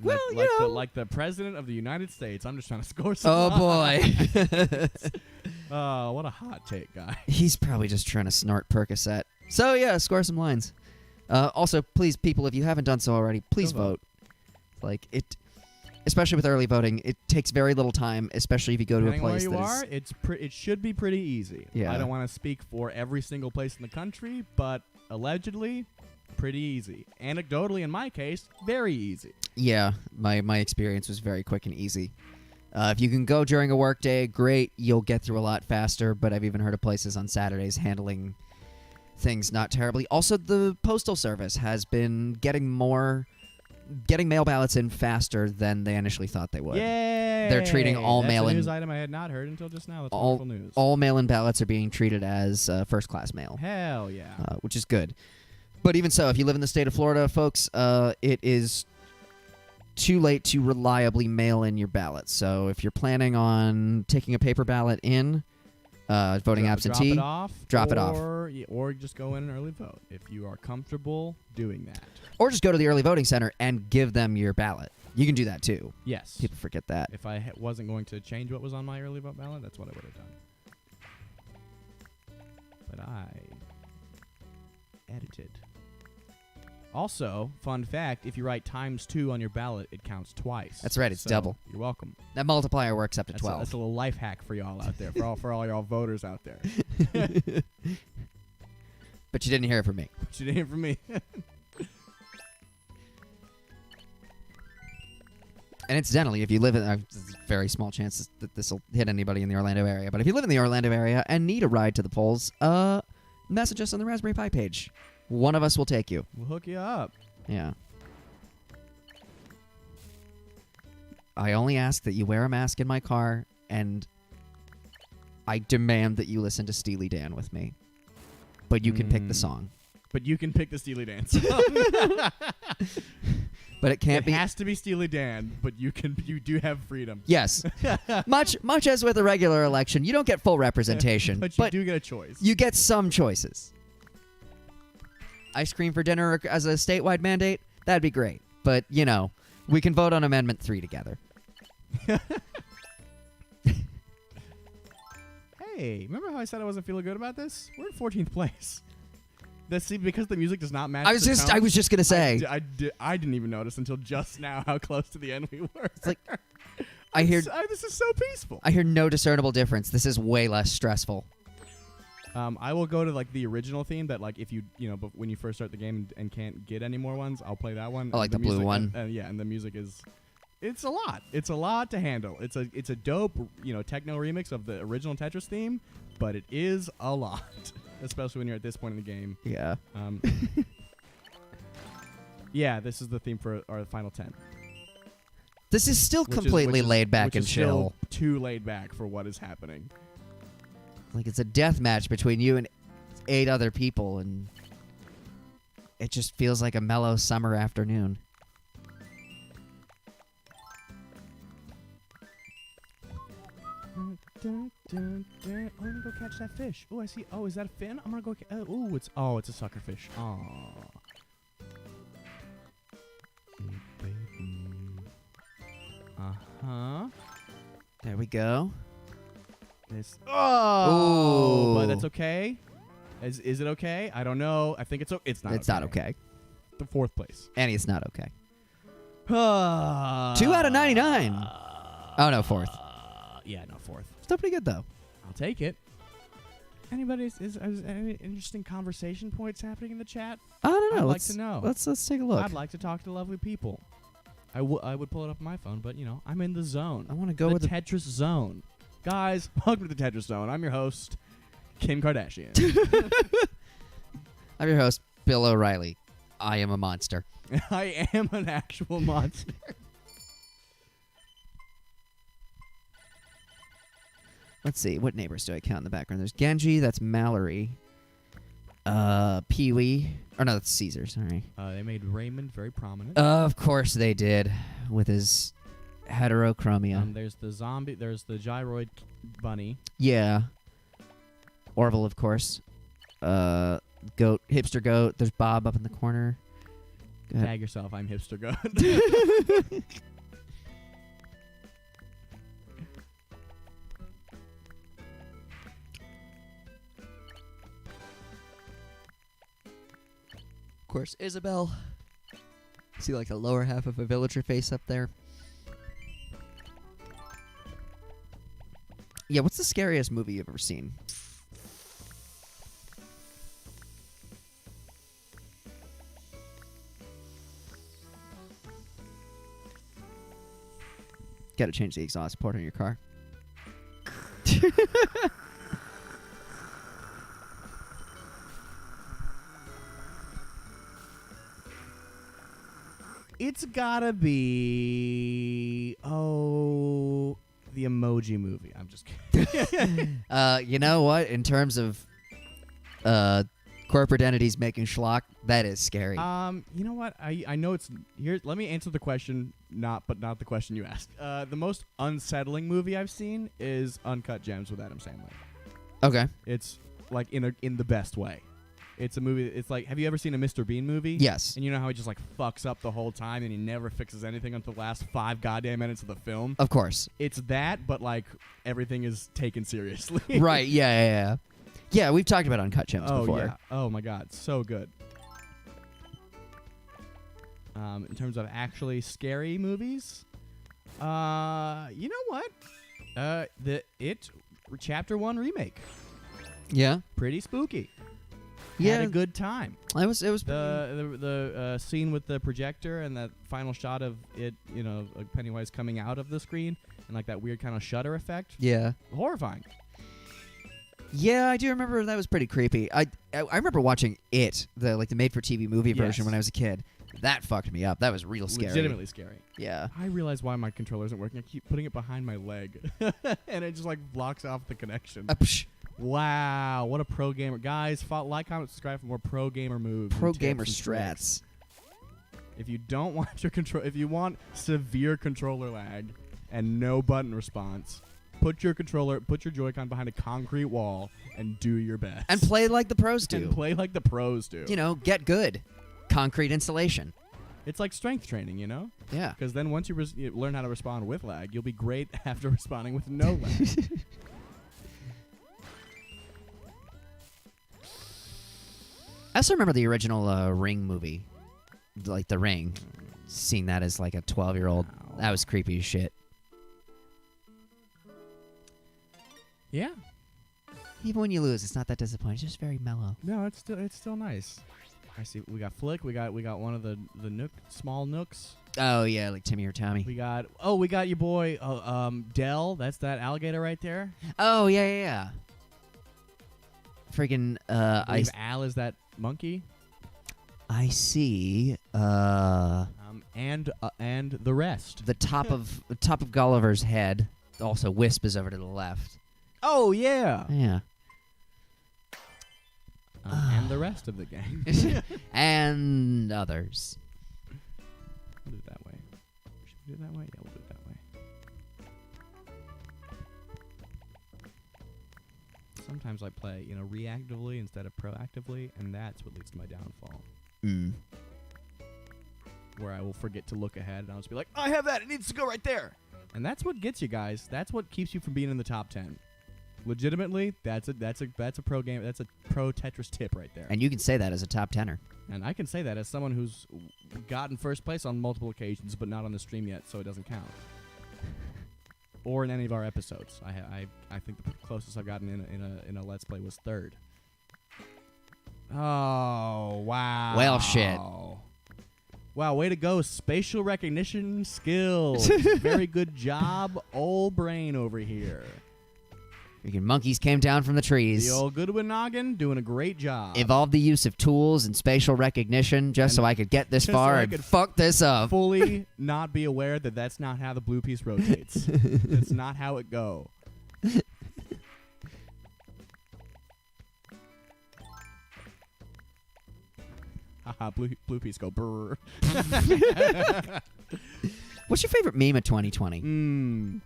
Well, like the President of the United States. I'm just trying to score some Oh lines. boy. Oh, what a hot take, guy. He's probably just trying to snort Percocet. So, yeah, score some lines. Also, please, people, if you haven't done so already, please Go vote. Like, especially with early voting, it takes very little time, especially if you go to a Depending place where you that are, it should be pretty easy. Yeah. I don't want to speak for every single place in the country, but allegedly, pretty easy. Anecdotally, in my case, very easy. Yeah, my experience was very quick and easy. If you can go during a work day, great. You'll get through a lot faster, but I've even heard of places on Saturdays handling things not terribly. Also, the Postal Service has been getting mail ballots in faster than they initially thought they would. Yay! They're treating all That's mail-in... a news item I had not heard until just now. That's all, wonderful news. all mail-in ballots are being treated as first-class mail. Hell yeah. Which is good. But even so, if you live in the state of Florida, folks, it is too late to reliably mail in your ballot. So if you're planning on taking a paper ballot in, voting absentee, drop it off. Or just go in and early vote if you are comfortable doing that. Or just go to the early voting center and give them your ballot. You can do that too. Yes. People forget that. If I wasn't going to change what was on my early vote ballot, that's what I would have done. But I edited. Also, fun fact, if you write ×2 on your ballot, it counts twice. That's right, it's So, double. You're welcome. That multiplier works up to That's 12. That's a little life hack for y'all out there, for all y'all voters out there. But you didn't hear it from me. But you didn't hear from me. And incidentally, if you live in there's a very small chance that this will hit anybody in the Orlando area, but if you live in the Orlando area and need a ride to the polls, message us on the Raspberry Pi page. One of us will take you. We'll hook you up. Yeah. I only ask that you wear a mask in my car, and I demand that you listen to Steely Dan with me. But you can pick the song. But you can pick the Steely Dan song. But it can't It has to be Steely Dan, but you do have freedom. Yes. much as with a regular election, you don't get full representation. But you do get a choice. You get some choices. Ice cream for dinner as a statewide mandate? That'd be great. But, we can vote on Amendment 3 together. Hey, remember how I said I wasn't feeling good about this? We're in 14th place. Because the music does not match. I was just gonna say. I didn't even notice until just now how close to the end we were. It's like I hear this is so peaceful. I hear no discernible difference. This is way less stressful. I will go to the original theme that if you but when you first start the game and can't get any more ones, I'll play that one. I like the blue one. And the music is. It's a lot. It's a lot to handle. It's a dope, techno remix of the original Tetris theme, but it is a lot, especially when you're at this point in the game. Yeah. Yeah, this is the theme for our final 10. This is still completely laid back and chill. Still too laid back for what is happening. Like it's a death match between you and 8 other people, and it just feels like a mellow summer afternoon. Dun, dun, dun. Oh, let me go catch that fish. Oh, I see. Oh, is that a fin? I'm gonna go. It's a sucker fish. Aw. Uh-huh. There we go. This. Oh, Ooh. but that's okay. Is it okay? I don't know. I think it's not. It's not okay. The 4th place. Annie, it's not okay. 2 2 out of 99. Oh no, 4th. Yeah, no, 4th. Still pretty good though. I'll take it. Anybody is any interesting conversation points happening in the chat? I don't know. I'd like to know. Let's take a look. I'd like to talk to lovely people. I would pull it up on my phone, but I'm in the zone. I want to go the with Tetris zone. Guys, welcome to the Tetris zone. I'm your host, Kim Kardashian. I'm your host, Bill O'Reilly. I am a monster. I am an actual monster. Let's see. What neighbors do I count in the background? There's Genji. That's Mallory. Pee-wee. Or no, that's Caesar. Sorry. They made Raymond very prominent. Of course they did. With his heterochromia. There's the zombie. There's the gyroid bunny. Yeah. Orville, of course. Goat. Hipster goat. There's Bob up in the corner. Go ahead. Tag yourself. I'm hipster goat. course, Isabel. See, like, the lower half of a villager face up there. Yeah, what's the scariest movie you've ever seen? Gotta change the exhaust port on your car. It's gotta be the Emoji Movie. I'm just kidding. You know what? In terms of corporate entities making schlock, that is scary. You know what? I know it's here. Let me answer the question, not the question you asked. The most unsettling movie I've seen is Uncut Gems with Adam Sandler. Okay. It's like in the best way. It's a movie. It's like, have you ever seen a Mr. Bean movie? Yes. And you know how he just like fucks up the whole time and he never fixes anything until the last 5 goddamn minutes of the film? Of course. It's that, but like everything is taken seriously. Right. Yeah. Yeah, we've talked about Uncut Gems before. Yeah. Oh my god, so good. In terms of actually scary movies, you know what? The It Chapter 1 remake. Yeah. Pretty spooky. Yeah. Had a good time. It was The scene with the projector and that final shot of it, you know, like Pennywise coming out of the screen and like that weird kind of shutter effect. Yeah. Horrifying. Yeah, I do remember that was pretty creepy. I remember watching It, the made-for-TV movie version Yes. when I was a kid. That fucked me up. That was real scary. Legitimately scary. Yeah. I realize why my controller isn't working. I keep putting it behind my leg, and it just like blocks off the connection. Wow, what a pro gamer. Guys, like, comment, subscribe for more pro gamer moves. Pro and gamer tips and tricks. strats. If you don't want if you want severe controller lag and no button response, put your Joy-Con behind a concrete wall and do your best. And play like the pros do. And play like the pros do. You know, get good. Concrete installation. It's like strength training, you know? Yeah. Because then once you learn how to respond with lag, you'll be great after responding with no lag. I also remember the original Ring movie, like The Ring. Seeing that as like a 12-year-old, that was creepy as shit. Yeah. Even when you lose, it's not that disappointing. It's just very mellow. No, it's still nice. I see. We got Flick. We got one of the small nooks. Oh yeah, like Timmy or Tommy. We got your boy Dell. That's that alligator right there. Oh yeah. Freaking I believe Al is that monkey. I see. And the rest. The top of Gulliver's head. Also, Wisp is over to the left. Oh yeah. Yeah. And the rest of the gang. And others. We'll do it that way. Should we do it that way? Yeah, we'll do it that way. Sometimes I play, reactively instead of proactively, and that's what leads to my downfall. Where I will forget to look ahead, and I'll just be like, I have that! It needs to go right there! And that's what gets you guys. That's what keeps you from being in the top 10. Legitimately, that's a pro game. That's a pro Tetris tip right there. And you can say that as a top 10er. And I can say that as someone who's gotten first place on multiple occasions, but not on the stream yet, so it doesn't count. Or in any of our episodes. I think the closest I've gotten in a Let's Play was third. Oh wow! Well, shit. Wow, way to go! Spatial recognition skills. Very good job, old brain over here. Freaking monkeys came down from the trees. The old Goodwin Noggin doing a great job. Evolved the use of tools and spatial recognition just so I could get this far and fuck this up. Fully not be aware that that's not how the blue piece rotates. That's not how it go. Haha, blue piece go brrr. What's your favorite meme of 2020?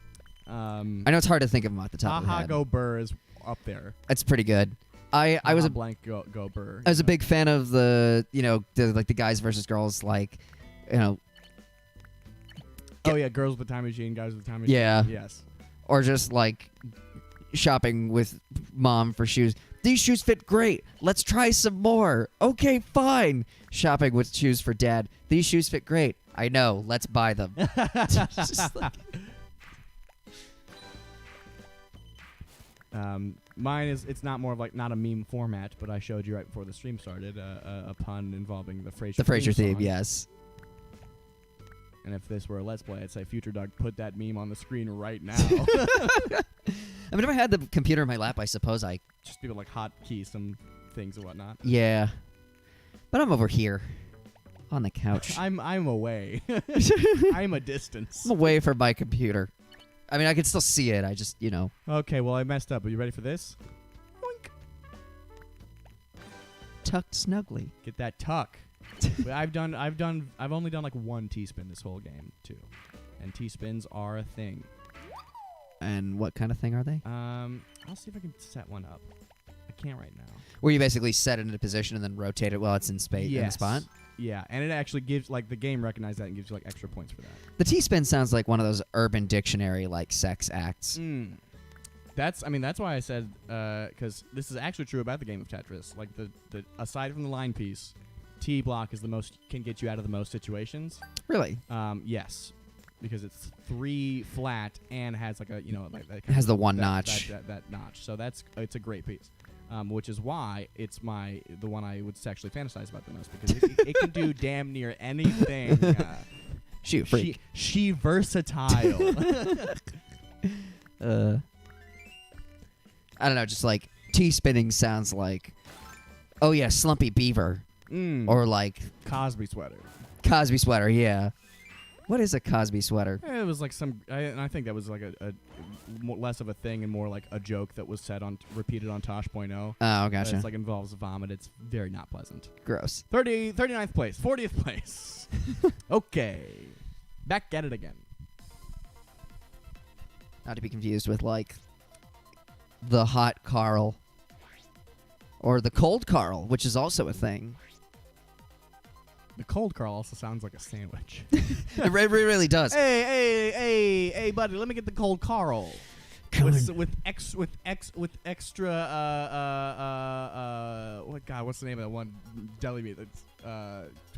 I know it's hard to think of them off the top of the head. Go burr is up there. That's pretty good. I was a blank go burr. I was a big fan of the the guys versus girls oh yeah, girls with the time machine, guys with the time machine. Yeah. Yes. Or just like shopping with mom for shoes. These shoes fit great. Let's try some more. Okay, fine. Shopping with shoes for dad. These shoes fit great. I know. Let's buy them. Just like, mine is, it's not more of like, not a meme format, but I showed you right before the stream started a pun involving the Frasier theme, song. yes. And if this were a Let's Play, I'd say, Future Doug, put that meme on the screen right now. I mean, if I had the computer in my lap, I suppose I... Just people like hotkey some things and whatnot. Yeah. But I'm over here on the couch. I'm away. I'm a distance. I'm away from my computer. I mean, I can still see it. I just, Okay, well, I messed up. Are you ready for this? Oink. Tucked snugly. Get that tuck. I've only done like one T-spin this whole game, too. And T-spins are a thing. And what kind of thing are they? I'll see if I can set one up. I can't right now. Where you basically set it in a position and then rotate it while it's in space in the spot? Yeah, and it actually gives, like, the game recognizes that and gives you, like, extra points for that. The T-spin sounds like one of those Urban Dictionary, like, sex acts. That's why I said, because this is actually true about the game of Tetris. Like, the aside from the line piece, T block is the most, can get you out of the most situations. Really? Yes. Because it's 3 flat and has, like, a, like that it has the one notch. That notch. So it's a great piece. Which is why it's the one I would sexually fantasize about the most, because it can do damn near anything. She a freak. She versatile. I don't know, just like T-spinning sounds like, oh yeah, Slumpy Beaver. Or like Cosby sweater. Cosby sweater, yeah. What is a Cosby sweater? It was like I think that was like a less of a thing and more like a joke that was repeated on Tosh.0. Oh, gotcha. It's like involves vomit. It's very not pleasant. Gross. 39th place. 40th place. Okay. Back at it again. Not to be confused with like the hot Carl or the cold Carl, which is also a thing. The cold Carl also sounds like a sandwich. It really does. Hey, buddy, let me get the cold Carl. With extra what's the name of that one deli meat that's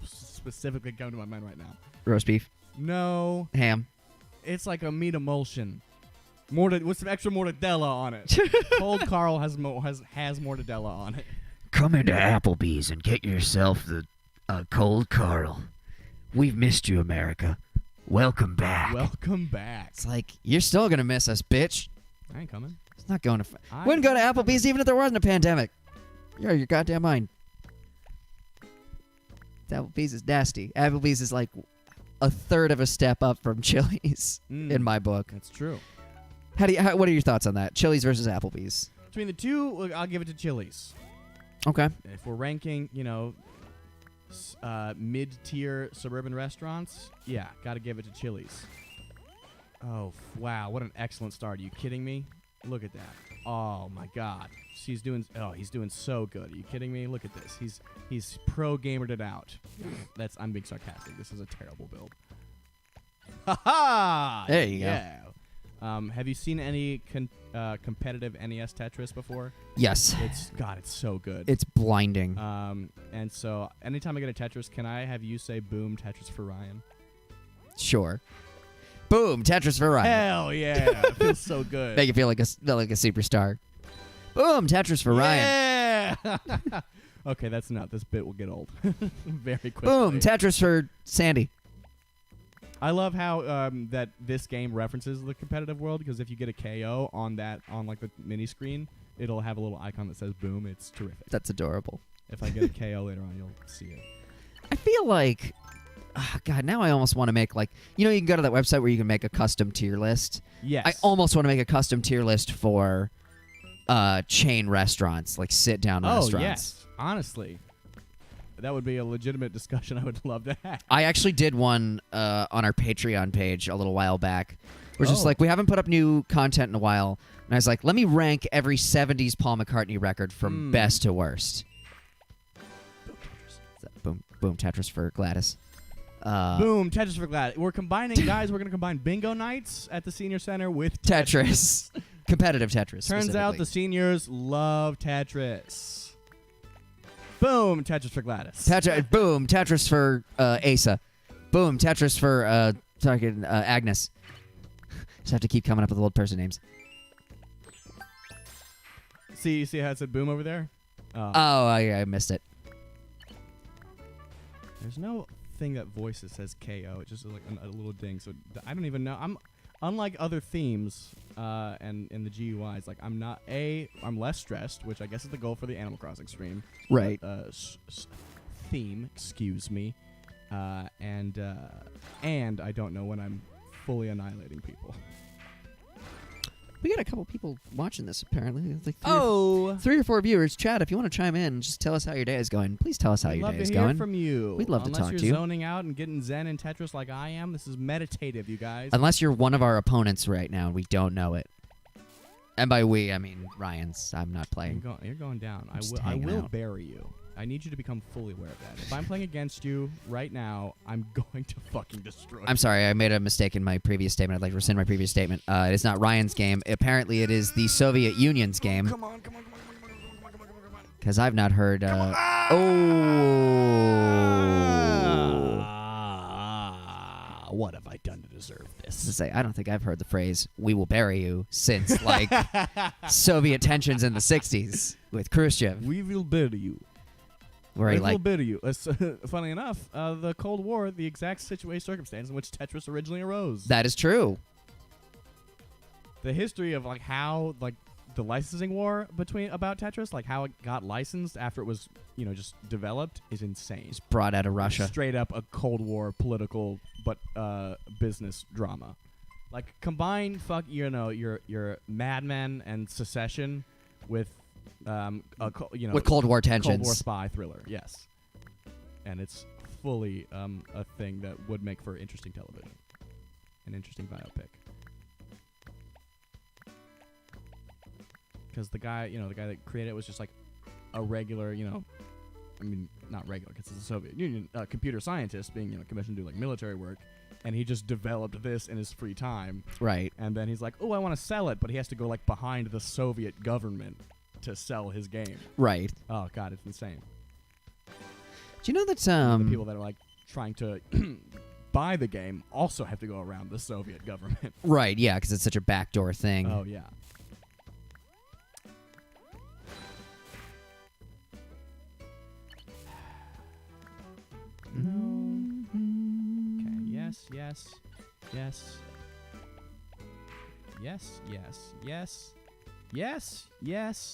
specifically coming to my mind right now? Roast beef. No. Ham. It's like a meat emulsion. With some extra mortadella on it. Cold Carl has mortadella on it. Come into Applebee's and get yourself the cold Carl. We've missed you, America. Welcome back. Welcome back. It's like, you're still going to miss us, bitch. I ain't coming. It's not going to... Wouldn't go to Applebee's even if there wasn't a pandemic. You're your goddamn mind. Applebee's is nasty. Applebee's is like a third of a step up from Chili's in my book. That's true. What are your thoughts on that? Chili's versus Applebee's. Between the two, I'll give it to Chili's. Okay. If we're ranking, mid-tier suburban restaurants, yeah, gotta give it to Chili's. Oh, wow, what an excellent start. Are you kidding me? Look at that. Oh, my God. He's doing so good. Are you kidding me? Look at this. He's pro-gamered it out. I'm being sarcastic. This is a terrible build. Ha-ha! There you go. Yeah. Have you seen any competitive NES Tetris before? Yes. It's so good. It's blinding. And so anytime I get a Tetris, can I have you say boom Tetris for Ryan? Sure. Boom Tetris for Ryan. Hell yeah. It feels so good. Make you feel like a superstar. Boom Tetris for Ryan. Yeah. Okay, that's enough. This bit will get old very quickly. Boom Tetris for Sandy. I love how that this game references the competitive world, because if you get a KO on like the mini screen, it'll have a little icon that says boom. It's terrific. That's adorable. If I get a KO later on, you'll see it. I feel like, God, now I almost want to make like, you can go to that website where you can make a custom tier list. Yes. I almost want to make a custom tier list for chain restaurants, like sit-down restaurants. Oh, yes. Honestly. That would be a legitimate discussion I would love to have. I actually did one on our Patreon page a little while back. We're just like, we haven't put up new content in a while. And I was like, let me rank every 70s Paul McCartney record from best to worst. Boom Tetris for Gladys. Boom Tetris for Gladys. We're combining, guys, we're going to combine bingo nights at the senior center with Tetris. Competitive Tetris. Turns out the specifically. seniors love Tetris. Boom, Tetris for Gladys. Boom, Tetris for Asa. Boom, Tetris for Agnes. Just have to keep coming up with old person names. See how it said boom over there? I missed it. There's no thing that voices says KO. It just is like a little ding. So I don't even know. I'm unlike other themes and in the GUIs. Like I'm less stressed, which I guess is the goal for the Animal Crossing stream. Right. Theme, excuse me. And I don't know when I'm fully annihilating people. We got a couple people watching this, apparently. Like three or four viewers. Chat, if you want to chime in, just tell us how your day is going. Please tell us how your day is We'd love to hear going. from you. We'd love to talk to Unless you. you're zoning out and getting zen in Tetris like I am, this is meditative, you guys. Unless you're one of our opponents right now, we don't know it. And by we, I mean Ryan's. I'm not playing. You're going down. I'm just I hanging will out. bury you. I need you to become fully aware of that. If I'm playing against you right now, I'm going to fucking destroy you. I'm sorry, I made a mistake in my previous statement. I'd like to rescind my previous statement. It is not Ryan's game. Apparently, it is the Soviet Union's game. Come on. Because I've not heard. What have I done to deserve this? To say, I don't think I've heard the phrase "we will bury you" since like Soviet tensions in the '60s with Khrushchev, We will bury you. where he We will like bury you. Funny enough, the Cold War, the exact circumstance in which Tetris originally arose. that is true. The history of like how like the licensing war about Tetris, like how it got licensed after it was just developed, is insane. It's brought out of Russia. Straight up a Cold War political but business drama. Like combine your Mad Men and Secession with With Cold War tensions. Cold War spy thriller. Yes, and it's fully a thing that would make for interesting television, an interesting biopic. Because the guy that created it was just like a regular, not regular, because it's the Soviet Union, computer scientist being, commissioned to do like military work, and he just developed this in his free time. Right. And then he's like, oh, I want to sell it, but he has to go like behind the Soviet government to sell his game. Right. Oh God, it's insane. Do you know that The people that are like trying to buy the game also have to go around the Soviet government. Right, yeah, because it's such a backdoor thing. Oh yeah. Okay, yes.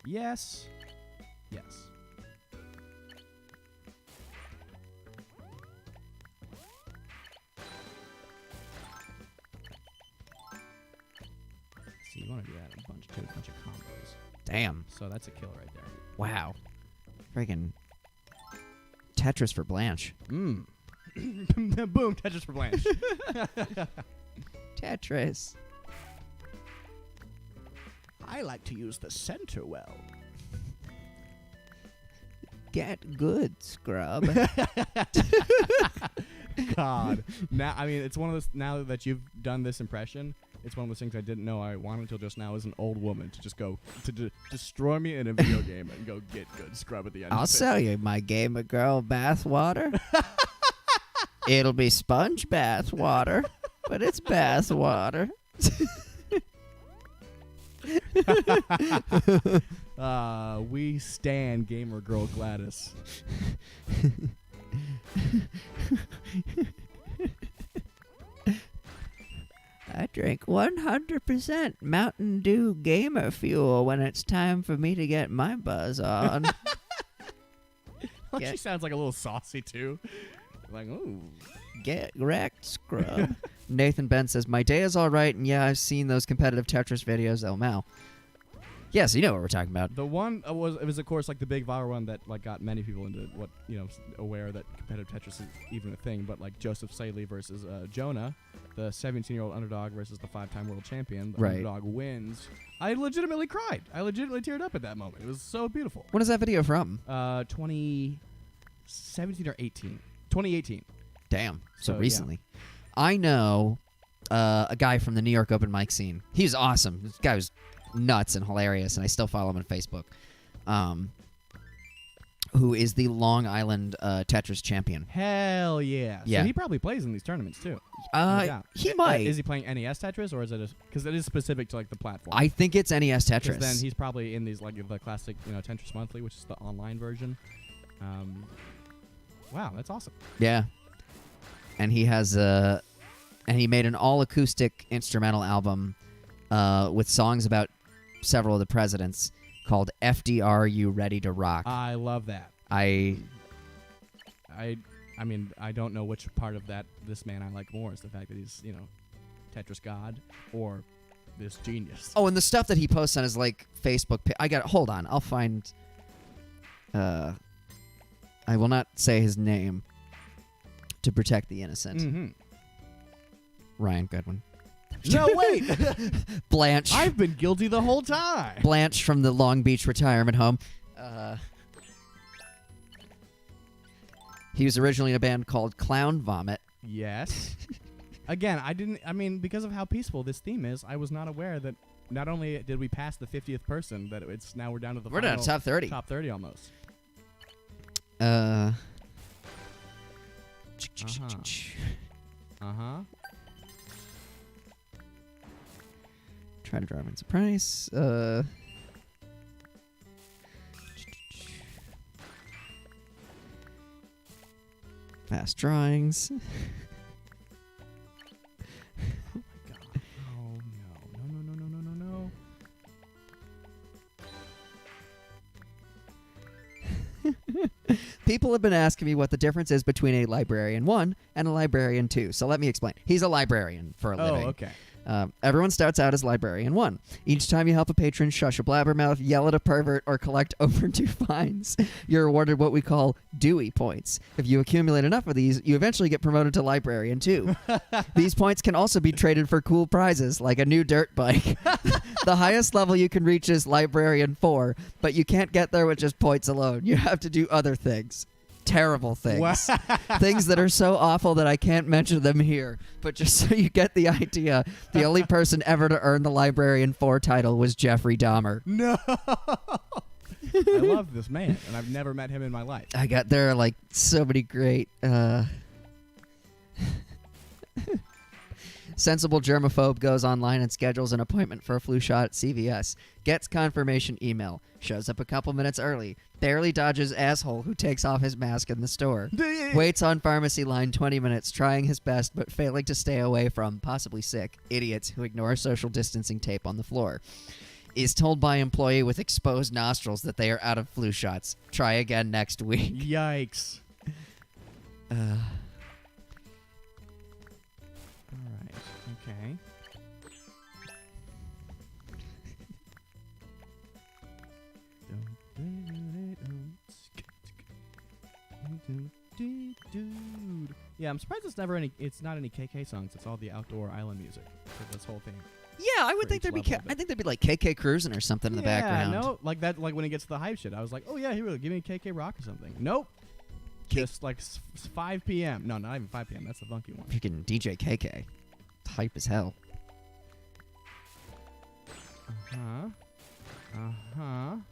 Yes. Yes. See, you want to do that a bunch of combos. Damn. So that's a kill right there. Wow. Friggin' Tetris for Blanche. Boom, Tetris for Blanche. Tetris. I like to use the center well. Get good, scrub. God. Now, I mean, it's one of those, now that you've done this impression, it's one of those things I didn't know I wanted until just now as an old woman to just go, to destroy me in a video game and go get good scrub at the end of I'll it. sell you my Gamer Girl bath water. It'll be sponge bath water, but it's bath water. We stand Gamer Girl Gladys. I drink 100% Mountain Dew Gamer Fuel when it's time for me to get my buzz on. She sounds like a little saucy too. Like, ooh. Get wrecked, scrub. Nathan Ben says, my day is all right, and yeah, I've seen those competitive Tetris videos, LMAO. Yeah, so you know what we're talking about. The one was of course like the big viral one that like got many people into what aware that competitive Tetris is even a thing. But like Joseph Saley versus Jonah, the 17-year-old underdog versus the 5-time world champion. The underdog wins. I legitimately cried. I legitimately teared up at that moment. It was so beautiful. When is that video from? 2017 or 18. 2018. Damn. So So, recently. I know a guy from the New York open mic scene. He was awesome. This guy was nuts and hilarious, and I still follow him on Facebook. Who is the Long Island Tetris champion? Hell yeah! Yeah. So he probably plays in these tournaments too. He might. Is he playing NES Tetris, or is it because it is specific to like the platform? I think it's NES 'Cause Tetris. then he's probably in these like the classic, Tetris Monthly, which is the online version. Wow, that's awesome. Yeah. And he has and he made an all acoustic instrumental album with songs about several of the presidents called FDR You Ready to Rock. I love that. I mean, I don't know which part of this man I like more. Is the fact that he's, Tetris God or this genius. Oh, and the stuff that he posts on his like Facebook hold on, I'll find I will not say his name to protect the innocent. Mm-hmm. Ryan Goodwin. No, wait. Blanche. I've been guilty the whole time. Blanche from the Long Beach retirement home. He was originally in a band called Clown Vomit. Yes. Again, because of how peaceful this theme is, I was not aware that not only did we pass the 50th person, but now we're down to the We're down to top 30. Top 30 almost. Uh-huh. Try to drive in some price. Fast drawings. Oh my god. Oh no. People have been asking me what the difference is between a librarian 1 and a librarian 2. So let me explain. He's a librarian for a living. Oh, okay. Everyone starts out as librarian 1. Each time you help a patron shush a blabbermouth, yell at a pervert, or collect overdue fines, you're awarded what we call Dewey points. If you accumulate enough of these, you eventually get promoted to librarian 2. These points can also be traded for cool prizes, like a new dirt bike. The highest level you can reach is librarian 4, but you can't get there with just points alone. You have to do other things. Terrible things. Wow. Things that are so awful that I can't mention them here. But just so you get the idea, the only person ever to earn the Librarian 4 title was Jeffrey Dahmer. No. I love this man, and I've never met him in my life. There are like so many great sensible germaphobe goes online and schedules an appointment for a flu shot at CVS. Gets confirmation email. Shows up a couple minutes early. Barely dodges asshole who takes off his mask in the store. Waits on pharmacy line 20 minutes, trying his best but failing to stay away from, possibly sick, idiots who ignore social distancing tape on the floor. Is told by employee with exposed nostrils that they are out of flu shots. Try again next week. Yikes. All right. Okay. Dude. Yeah, I'm surprised it's not any KK songs. It's all the outdoor island music for this whole thing. Yeah, I would For think each there'd be. level of it. I think there'd be like KK Cruising or something in the background. No, like that. Like when it gets to the hype shit, I was like, oh yeah, here we go. Give me KK Rock or something. Nope. Just like 5 p.m. No, not even 5 p.m. That's the funky one. Freaking DJ KK, hype as hell. Oh, come on.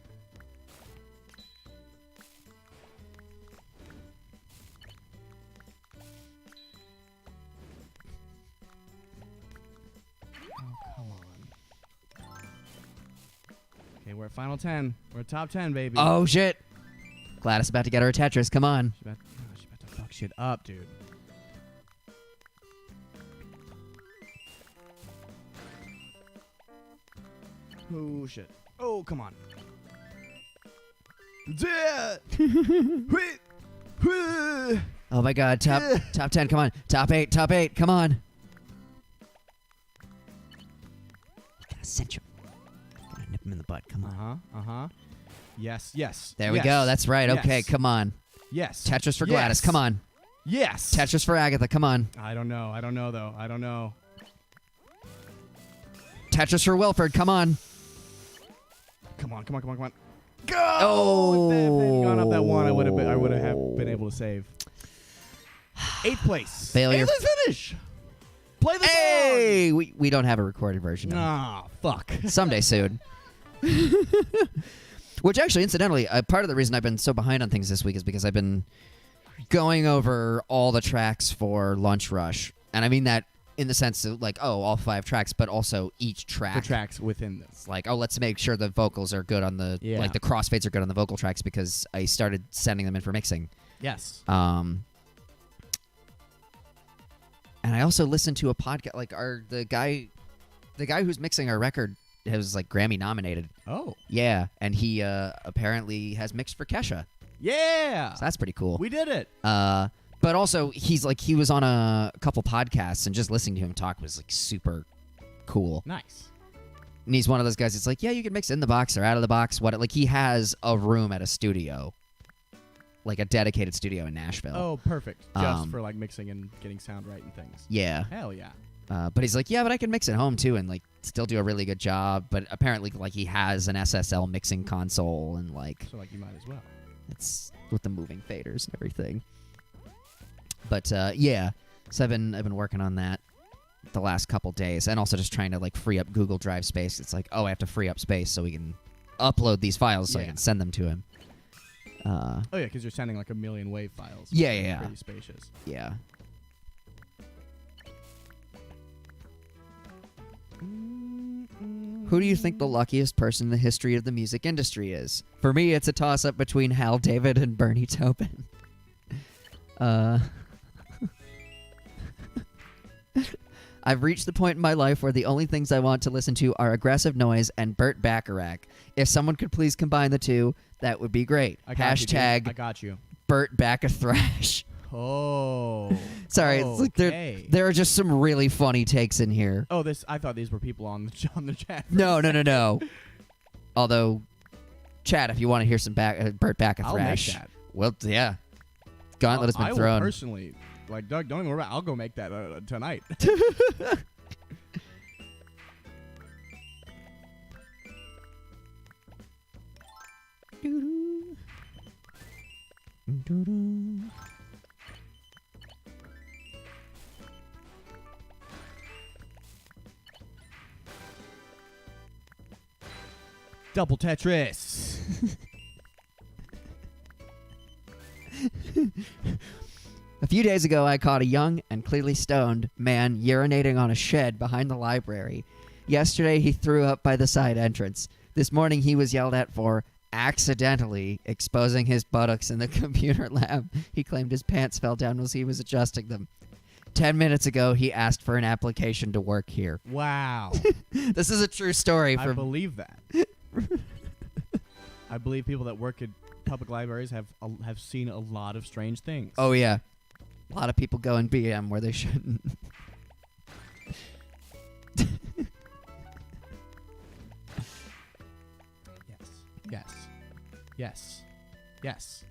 Okay, we're at final 10. We're at top 10, baby. Oh shit! Gladys about to get her a Tetris. Come on. She's about to fuck shit up, dude. Oh, shit. Oh, come on. Oh my God! Top 10. Come on. Top 8. Come on. I gotta cinch him. Gotta nip him in the butt. Come on. Yes. There we go. That's right. Yes. Okay, come on. Yes. Tetris for Gladys. Come on. Yes. Tetris for Agatha. Come on. I don't know, though. I don't know. Tetris for Wilford. Come on. Come on. Go! Oh! If they had gone up that one, I would have been able to save. 8th place. Failure. Hey, let's finish. Play the Hey, we don't have a recorded version of it. song. Fuck. Someday soon. Which actually, incidentally, part of the reason I've been so behind on things this week is because I've been going over all the tracks for Lunch Rush. And I mean that in the sense of like, oh, all 5 tracks, but also each track. The tracks within this. It's like, oh, let's make sure the vocals are good on the, Yeah. like the crossfades are good on the vocal tracks because I started sending them in for mixing. Yes. And I also listened to a podcast, like the guy who's mixing our record was like Grammy nominated. Oh. Yeah, and he apparently has mixed for Kesha. Yeah. So that's pretty cool. We did it. But also he was on a couple podcasts and just listening to him talk was like super cool. Nice. And he's one of those guys that's like, yeah, you can mix in the box or out of the box. Like he has a room at a studio, like a dedicated studio in Nashville. Oh, perfect. Just for like mixing and getting sound right and things. Yeah. Hell yeah. But he's like, yeah, but I can mix at home too and like still do a really good job. But apparently like he has an SSL mixing console and like So like you might as well. it's with the moving faders and everything. But yeah, so I've been working on that the last couple days, and also just trying to like free up Google Drive space. It's like, oh, I have to free up space so we can upload these files so I Yeah. can send them to him. Oh yeah, because you're sending like a million WAV files. Yeah, which is yeah. Pretty spacious. Yeah. Who do you think the luckiest person in the history of the music industry is? For me, it's a toss-up between Hal David and Bernie Taupin. I've reached the point in my life where the only things I want to listen to are Aggressive Noise and Burt Bacharach. If someone could please combine the two, that would be great. I got you, dude. Hashtag I got you. Burt Bachathrash. Oh. Sorry, it's like okay. there are just some really funny takes in here. Oh, I thought these were people on the chat. No. Although, chat, if you want to hear some Burt Bacharach, I'll make that. well, yeah, gauntlet has been I will thrown. personally, like Doug, don't even worry about it. I'll go make that tonight. Double Tetris. A few days ago, I caught a young and clearly stoned man urinating on a shed behind the library. Yesterday, he threw up by the side entrance. This morning, he was yelled at for accidentally exposing his buttocks in the computer lab. He claimed his pants fell down as he was adjusting them. 10 minutes ago, he asked for an application to work here. Wow. This is a true story. I believe that. I believe people that work at public libraries have seen a lot of strange things. Oh, yeah. A lot of people go in BM where they shouldn't. Yes. Yes. Yes.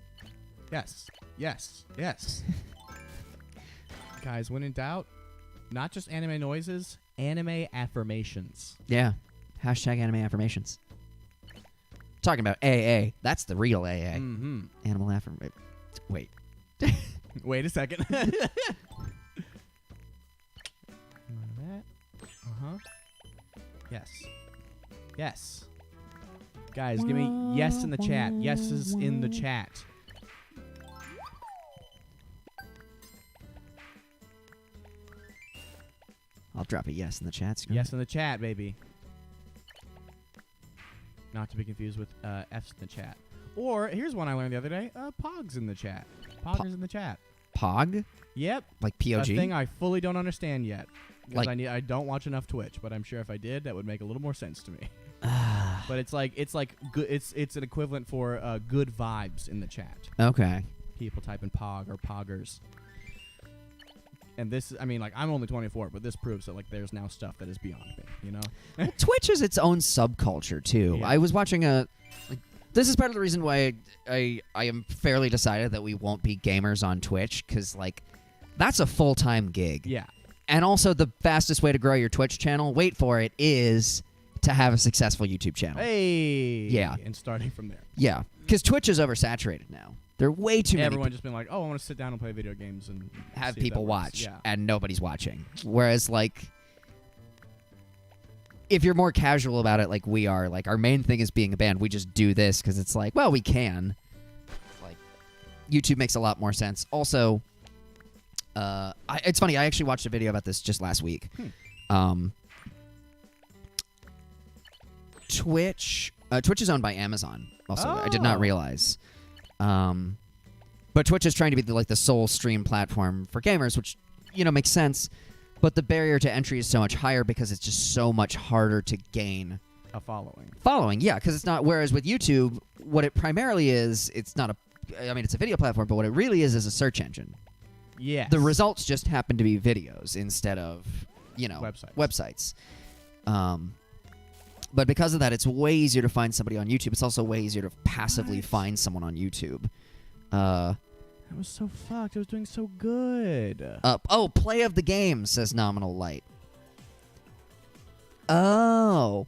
Yes. Yes. Yes. Guys, when in doubt, not just anime noises, anime affirmations. Yeah. Hashtag anime affirmations. Talking about AA. That's the real AA. Mm-hmm. Animal affirmation. Wait. Wait a second. That. Uh-huh. Yes. Yes. Guys, give me yes in the chat. Yeses in the chat. I'll drop a yes in the chat screen. Yes in the chat, baby. Not to be confused with F's in the chat. Or, here's one I learned the other day. Pogs in the chat. Poggers in the chat. Pog? Yep. Like POG? A thing I fully don't understand yet. Because Like- I don't watch enough Twitch, but I'm sure if I did, that would make a little more sense to me. But it's like good. It's an equivalent for good vibes in the chat. Okay. People typing pog or poggers. And this, I mean, like, I'm only 24, but this proves that, like, there's now stuff that is beyond me, you know? Well, Twitch is its own subculture, too. Yeah. I was watching this is part of the reason why I am fairly decided that we won't be gamers on Twitch, because, like, that's a full-time gig. Yeah. And also the fastest way to grow your Twitch channel, wait for it, is to have a successful YouTube channel. Hey! Yeah. And starting from there. Yeah, because Twitch is oversaturated now. There are way too many Everyone just been like, oh, I want to sit down and play video games and have see if people that works. watch, Yeah. and nobody's watching. Whereas, like, if you're more casual about it, like we are, like our main thing is being a band. We just do this because it's like, well, we can. Like, YouTube makes a lot more sense. Also, it's funny. I actually watched a video about this just last week. Twitch is owned by Amazon. Also, I did not realize. But Twitch is trying to be the sole stream platform for gamers, which makes sense. But the barrier to entry is so much higher because it's just so much harder to gain A following. following. Yeah, because it's not. Whereas with YouTube, what it primarily is, it's not a. I mean, it's a video platform, but what it really is a search engine. Yes. The results just happen to be videos instead of Websites. But because of that, it's way easier to find somebody on YouTube. It's also way easier to passively find someone on YouTube. That was so fucked. It was doing so good. Play of the game, says Nominal Light. Oh.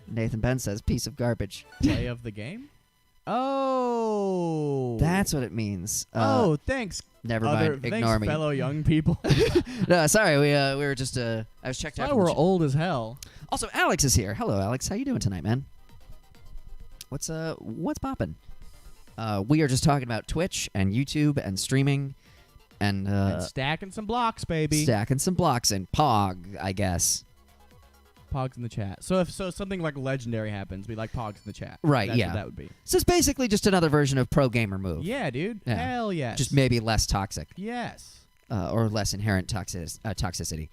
Nathan Ben says, piece of garbage. Play of the game? Oh. That's what it means. Thanks. Never mind. Ignore thanks, me. fellow young people. No, sorry. We were just. I was checked out. We're old as hell. Also, Alex is here. Hello, Alex. How you doing tonight, man? What's poppin'? We are just talking about Twitch and YouTube and streaming and stacking some blocks, baby. Stacking some blocks and Pog, I guess. Pogs in the chat. So if something like legendary happens, we like Pogs in the chat. Right, That's yeah. what that would be. So it's basically just another version of Pro Gamer Move. Yeah, dude. Yeah. Hell yes. Just maybe less toxic. Yes. Or less inherent toxicity.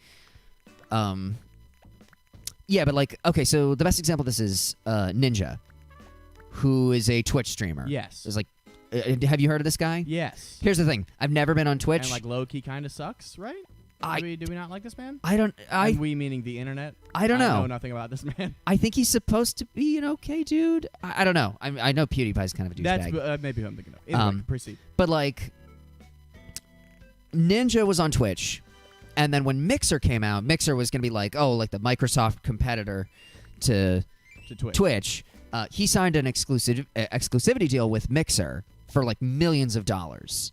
Yeah, but okay, so the best example of this is Ninja, who is a Twitch streamer. Yes. It's have you heard of this guy? Yes. Here's the thing. I've never been on Twitch. And low-key kind of sucks, right? Do we not like this man? And we meaning the internet? I don't know. I know nothing about this man. I think he's supposed to be an okay dude. I don't know. I know PewDiePie's kind of a douchebag. That's maybe who I'm thinking of. Anyway, proceed. But Ninja was on Twitch, and then when Mixer came out, Mixer was going to be the Microsoft competitor to Twitch. He signed an exclusivity deal with Mixer for millions of dollars.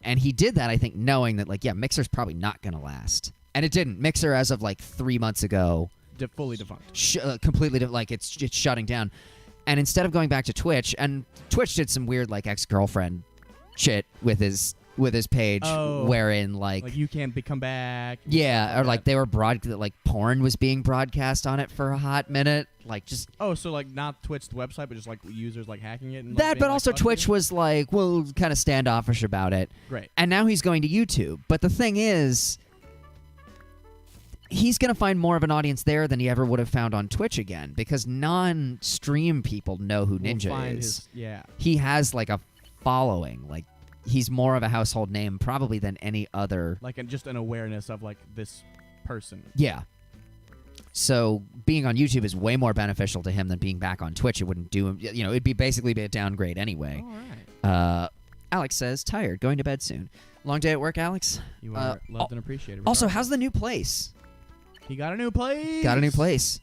And he did that, I think, knowing that, Mixer's probably not going to last. And it didn't. Mixer, as of 3 months ago, fully defunct. Completely, it's shutting down. And instead of going back to Twitch, and Twitch did some weird, ex-girlfriend shit with his page, wherein, you can't come back. Yeah, or they were porn was being broadcast on it for a hot minute. So not Twitch the website, but just users hacking it. And, that, but also Twitch was kind of standoffish about it. Great. And now he's going to YouTube. But the thing is, he's going to find more of an audience there than he ever would have found on Twitch again, because non-stream people know who Ninja is. He has a following. He's more of a household name probably than any other. Just an awareness of this person. Yeah. So being on YouTube is way more beneficial to him than being back on Twitch. It wouldn't do him. It'd be basically a downgrade anyway. All right. Alex says, tired, going to bed soon. Long day at work, Alex? You are loved and appreciated. Also, how's the new place? He got a new place. Got a new place.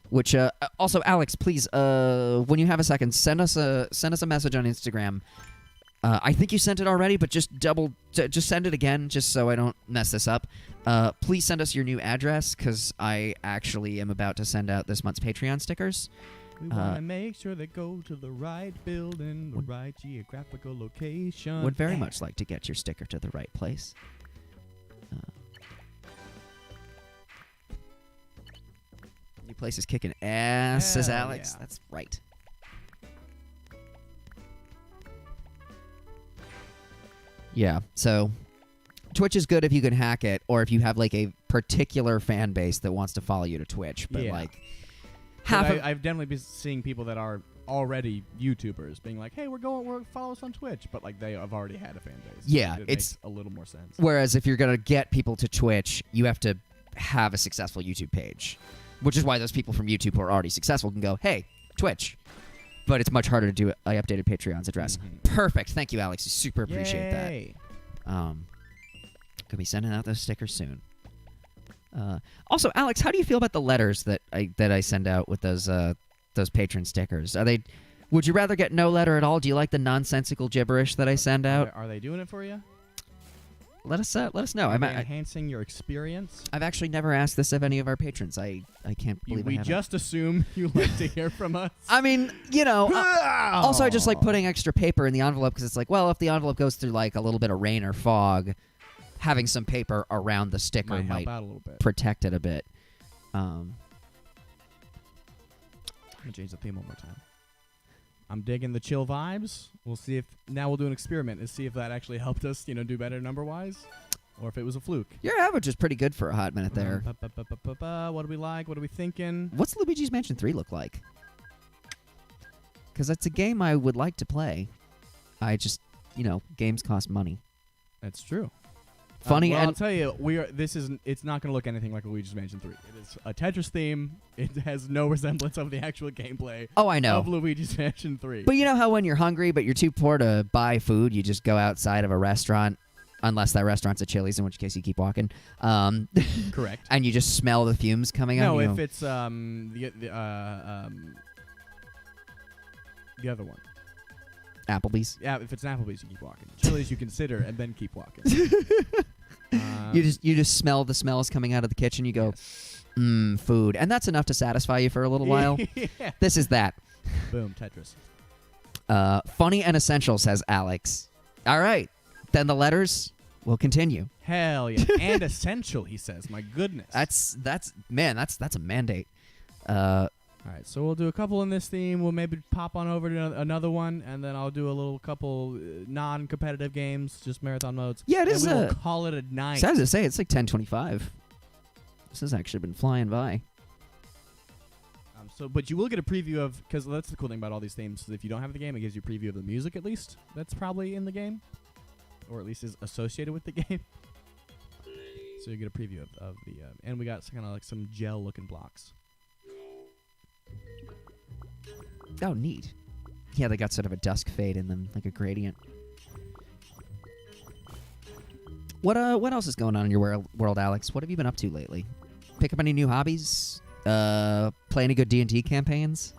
Which, also, Alex, please, when you have a second, send us a message on Instagram. I think you sent it already, but just send it again, just so I don't mess this up. Please send us your new address, because I actually am about to send out this month's Patreon stickers. We want to make sure they go to the right building, the right geographical location. Would very much like to get your sticker to the right place. New place is kicking ass, says Alex. Yeah. That's right. Yeah, so Twitch is good if you can hack it, or if you have a particular fan base that wants to follow you to Twitch. But I've definitely been seeing people that are already YouTubers being like, "Hey, follow us on Twitch," but they have already had a fan base. Yeah, it makes a little more sense. Whereas if you're gonna get people to Twitch, you have to have a successful YouTube page, which is why those people from YouTube who are already successful can go, "Hey, Twitch." But it's much harder to do. I updated Patreon's address. Mm-hmm. Perfect. Thank you, Alex. Super appreciate Yay. that. Could be sending out those stickers soon. Also, Alex, how do you feel about the letters that I send out with those patron stickers? Are they Would you rather get no letter at all? Do you like the nonsensical gibberish that I send out? Are they doing it for you? Let us know. Are they enhancing your experience? I've actually never asked this of any of our patrons. I can't believe we I haven't. just assume you like to hear from us. I mean, also I just like putting extra paper in the envelope because it's like, well, if the envelope goes through like a little bit of rain or fog, having some paper around the sticker might help out a little bit. Protect it a bit. Let me change the theme one more time. I'm digging the chill vibes. We'll see if now we'll do an experiment and see if that actually helped us, do better number-wise, or if it was a fluke. Your average is pretty good for a hot minute there. What do we like? What are we thinking? What's Luigi's Mansion 3 look like? Because it's a game I would like to play. I just, games cost money. That's true. Funny, well, and I'll tell you, it's not going to look anything like Luigi's Mansion 3. It is a Tetris theme. It has no resemblance of the actual gameplay. Oh, I know. Of Luigi's Mansion 3. But you know how when you're hungry but you're too poor to buy food, you just go outside of a restaurant, unless that restaurant's a Chili's, in which case you keep walking. Correct. And you just smell the fumes coming out. No, if it's the other one. Applebee's. Yeah, if it's an Applebee's, you keep walking. Chili's, you consider and then keep walking. You just smell the smells coming out of the kitchen. You go, yes. Food, and that's enough to satisfy you for a little while. Yeah. This is that. Boom, Tetris. Funny and essential, says Alex. All right, then the letters will continue. Hell yeah, and essential, he says. My goodness. That's a mandate. All right, so we'll do a couple in this theme. We'll maybe pop on over to another one, and then I'll do a couple non-competitive games, just marathon modes. Yeah, it is. We'll call it a night. So I was to say, it's like 10:25. This has actually been flying by. But you will get a preview of, because that's the cool thing about all these themes. If you don't have the game, it gives you a preview of the music at least. That's probably in the game, or at least is associated with the game. So you get a preview of the, and we got kind of like some gel-looking blocks. Oh, neat. Yeah, they got sort of a dusk fade in them, like a gradient. What else is going on in your world, Alex? What have you been up to lately? Pick up any new hobbies? Play any good D&D campaigns?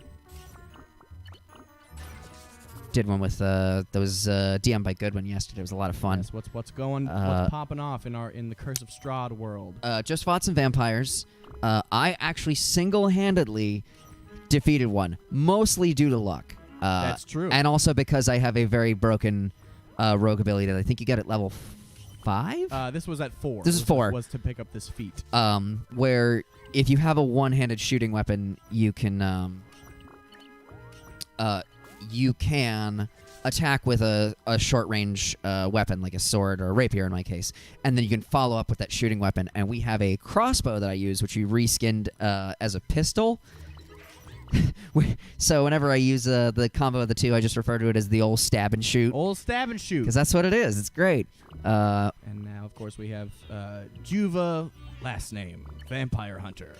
Did one with that was DM by Goodwin yesterday. It was a lot of fun. Yes, what's popping off in the Curse of Strahd world? Just fought some vampires. I actually single-handedly defeated one, mostly due to luck. That's true. And also because I have a very broken rogue ability that I think you get at level 5? This was at 4. This is 4. Was to pick up this feat. Where if you have a one-handed shooting weapon, you can attack with a short-range weapon, like a sword or a rapier in my case, and then you can follow up with that shooting weapon. And we have a crossbow that I use, which we reskinned as a pistol. So whenever I use the combo of the two, I just refer to it as the old stab and shoot. Old stab and shoot. Because that's what it is. It's great. And now, of course, we have Juva, last name, Vampire Hunter.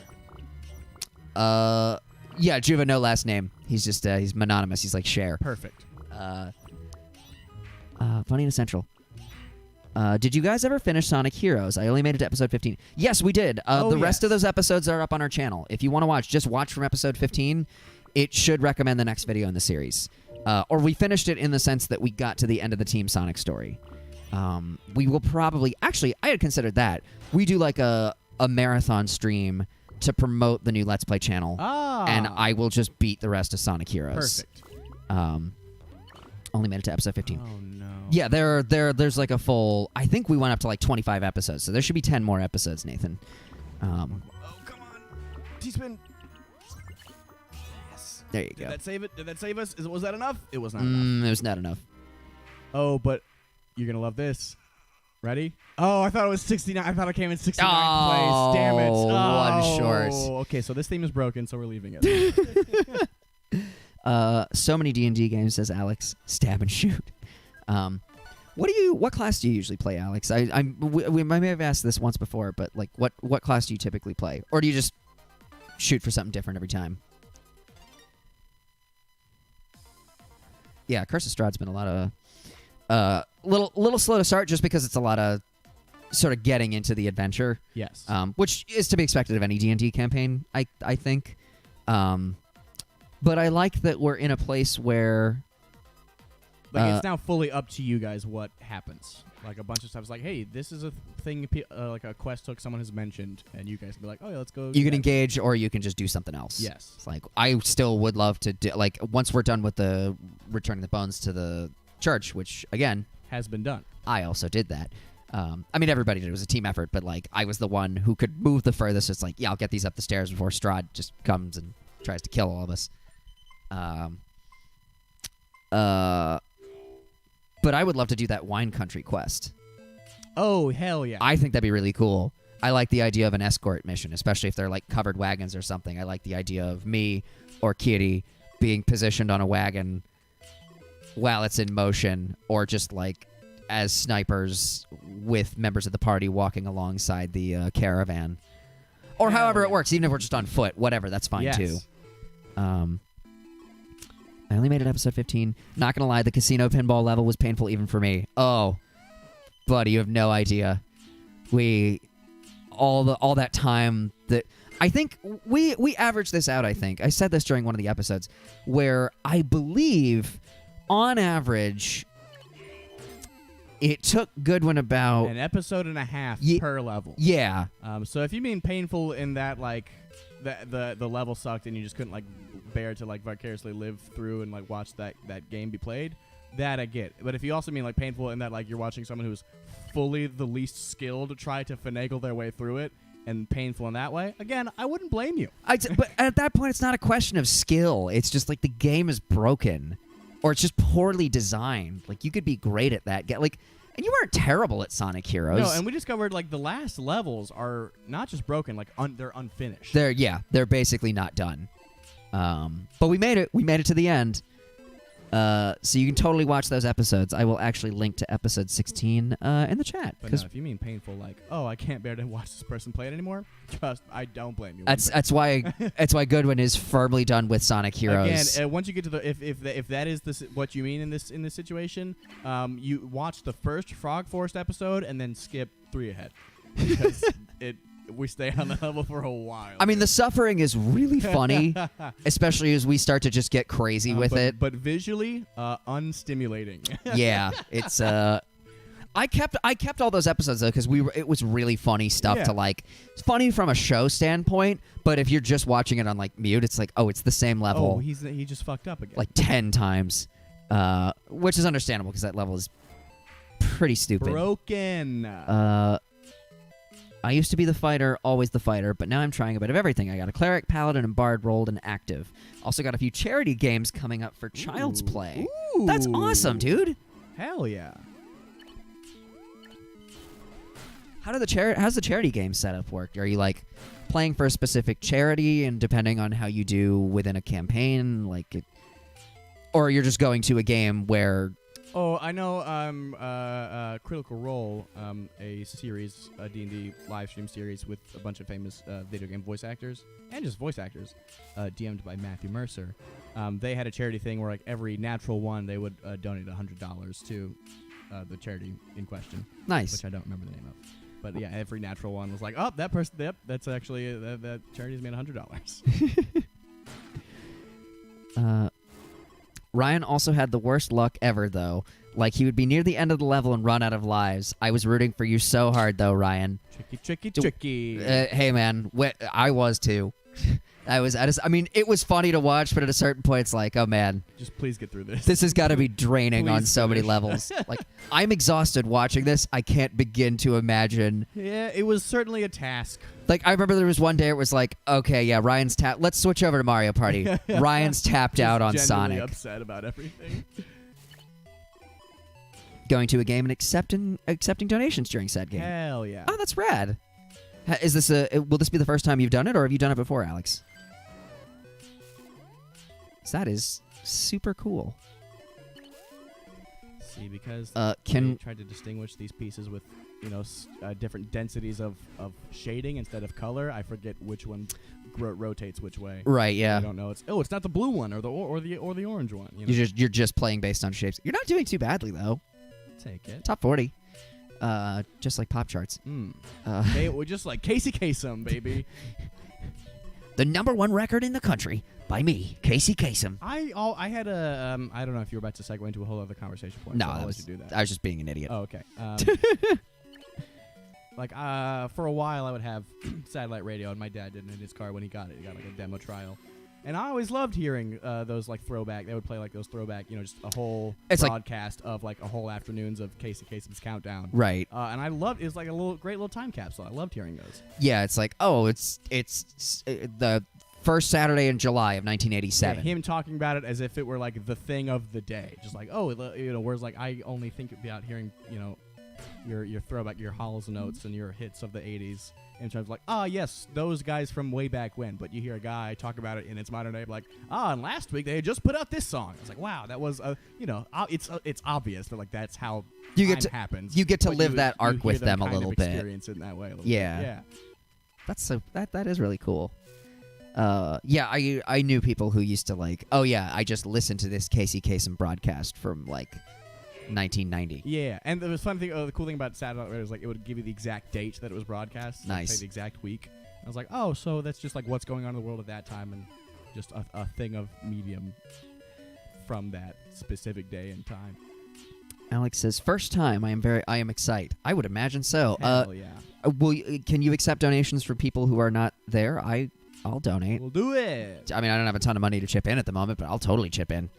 Yeah, Juva, no last name. He's just, he's mononymous. He's like Cher. Perfect. Funny and essential. Did you guys ever finish Sonic Heroes? I only made it to episode 15. Yes, we did. The rest of those episodes are up on our channel. If you want to watch, just watch from episode 15. It should recommend the next video in the series. Or we finished it in the sense that we got to the end of the Team Sonic story. We will probably... Actually, I had considered that. We do like a marathon stream to promote the new Let's Play channel. And I will just beat the rest of Sonic Heroes. Perfect. Only made it to episode 15. Oh, no. Yeah, there's like a full... I think we went up to like 25 episodes, so there should be 10 more episodes, Nathan. Oh, come on. T-spin. Yes. There you go. Did that save it? Did that save us? Was that enough? It was not enough. It was not enough. Oh, but you're going to love this. Ready? Oh, I thought it was 69. I thought I came in 69th place. Damn it. One short. Okay, so this theme is broken, so we're leaving it. So many D&D games, says Alex. Stab and shoot. What class do you usually play, Alex? We may have asked this once before, but like, what class do you typically play, or do you just shoot for something different every time? Yeah, Curse of Strahd's been a lot of little slow to start, just because it's a lot of sort of getting into the adventure. Yes. Which is to be expected of any D&D campaign, I think. But I like that we're in a place where Like it's now fully up to you guys what happens. Like a bunch of stuff is like, hey, this is a thing, like a quest hook someone has mentioned, and you guys can be like, oh yeah, let's go. you can engage or you can just do something else. Yes. It's like I still would love to do, like once we're done with the returning the bones to the church, which again has been done. I also did that. I mean, everybody did. It was a team effort, but like I was the one who could move the furthest. It's like, yeah, I'll get these up the stairs before Strahd just comes and tries to kill all of us. But I would love to do that wine country quest. Oh, hell yeah. I think that'd be really cool. I like the idea of an escort mission, especially if they're like covered wagons or something. I like the idea of me or Kitty being positioned on a wagon while it's in motion, or just like as snipers with members of the party walking alongside the caravan. Or Hell however yeah. it works, even if we're just on foot, whatever, that's fine Yes. too. I only made it episode 15. Not gonna lie, the casino pinball level was painful even for me. Oh, buddy, you have no idea. All that time that I think we averaged this out. I think I said this during one of the episodes where I believe, on average, it took Goodwin about an episode and a half per level. Yeah. So if you mean painful in that like the level sucked and you just couldn't like bear to like vicariously live through and like watch that game be played, that I get. But if you also mean like painful in that like you're watching someone who's fully the least skilled to try to finagle their way through it, and painful in that way, again, I wouldn't blame you. But at that point, it's not a question of skill. It's just like the game is broken, or it's just poorly designed. Like you could be great at that. And you weren't terrible at Sonic Heroes. No, and we discovered like the last levels are not just broken, like they're unfinished. They're basically not done. But we made it. We made it to the end. So you can totally watch those episodes. I will actually link to episode 16 in the chat. But no, if you mean painful, like, oh, I can't bear to watch this person play it anymore, trust, I don't blame you. That's why Goodwin is firmly done with Sonic Heroes. Again, once you get to the if that is what you mean in this situation, you watch the first Frog Forest episode and then skip 3 ahead because we stay on the level for a while. I mean, the suffering is really funny, especially as we start to just get crazy with it. But visually, unstimulating. Yeah, it's I kept all those episodes though because it was really funny stuff to like. It's funny from a show standpoint, but if you're just watching it on like mute, it's like, oh, it's the same level. Oh, he just fucked up again. Like 10 times, which is understandable because that level is pretty stupid. Broken. I used to be the fighter, always the fighter, but now I'm trying a bit of everything. I got a cleric, paladin, and bard rolled and active. Also got a few charity games coming up for Child's Play. Ooh. That's awesome, dude. Hell yeah. How's the charity game setup work? Are you like playing for a specific charity, and depending on how you do within a campaign, or you're just going to a game where? Oh, I know. Critical Role, a series, a D&D live stream series with a bunch of famous video game voice actors and just voice actors, DM'd by Matthew Mercer. They had a charity thing where like every natural one they would donate $100 to the charity in question. Nice. Which I don't remember the name of. But yeah, every natural one was like, oh, that person, yep, that's actually that charity's made $100. Ryan also had the worst luck ever, though. Like, he would be near the end of the level and run out of lives. I was rooting for you so hard, though, Ryan. Tricky. Hey, man, I was, too. I mean, it was funny to watch, but at a certain point, it's like, oh, man. Just please get through this. This has got to be draining on so many finish. levels. Like, I'm exhausted watching this. I can't begin to imagine. Yeah, it was certainly a task. Like, I remember there was one day it was like, okay, yeah, Ryan's tapped. Let's switch over to Mario Party. Ryan's tapped out on Sonic. Upset about everything. Going to a game and accepting donations during said game. Hell yeah. Oh, that's rad. Is this will this be the first time you've done it, or have you done it before, Alex? That is super cool. See, because they tried to distinguish these pieces with, different densities of shading instead of color. I forget which one rotates which way. Right. Yeah. I don't know. It's not the blue one or the orange one. You're just playing based on shapes. You're not doing too badly though. Take it. Top 40. Just like pop charts. We're just like Casey Kasem, baby. The #1 record in the country. by me, Casey Kasem. I had a I don't know if you were about to segue into a whole other conversation point. No, so I'll that let was, you do that. I was just being an idiot. Oh, okay. Like for a while, I would have satellite radio, and my dad did it in his car when he got it. He got like a demo trial, and I always loved hearing those like throwback. They would play like those throwback, just a whole broadcast of like a whole afternoons of Casey Kasem's countdown. Right. And I loved. It was like a great little time capsule. I loved hearing those. Yeah, it's like, oh, it's the first Saturday in July of 1987. Yeah, him talking about it as if it were like the thing of the day, just like whereas like I only think about hearing your throwback, your Halls notes and your hits of the 80s in terms of like, yes, those guys from way back when. But you hear a guy talk about it in its modern day, like, and last week they had just put out this song. It's like, wow, that was it's obvious, but like that's how time happens. You get to But live that arc with them a little bit. Experience it in that way. A little Yeah. bit. Yeah. That is really cool. I knew people who used to like, oh yeah, I just listened to this Casey Kasem broadcast from like 1990. Yeah, and the fun thing, the cool thing about satellite radio is like it would give you the exact date that it was broadcast. Nice. Say the exact week. I was like, oh, so that's just like what's going on in the world at that time, and just a thing of medium from that specific day and time. Alex says, first time. I am excited. I would imagine so. Hell yeah. Can you accept donations for people who are not there? I'll donate. We'll do it. I mean, I don't have a ton of money to chip in at the moment, but I'll totally chip in.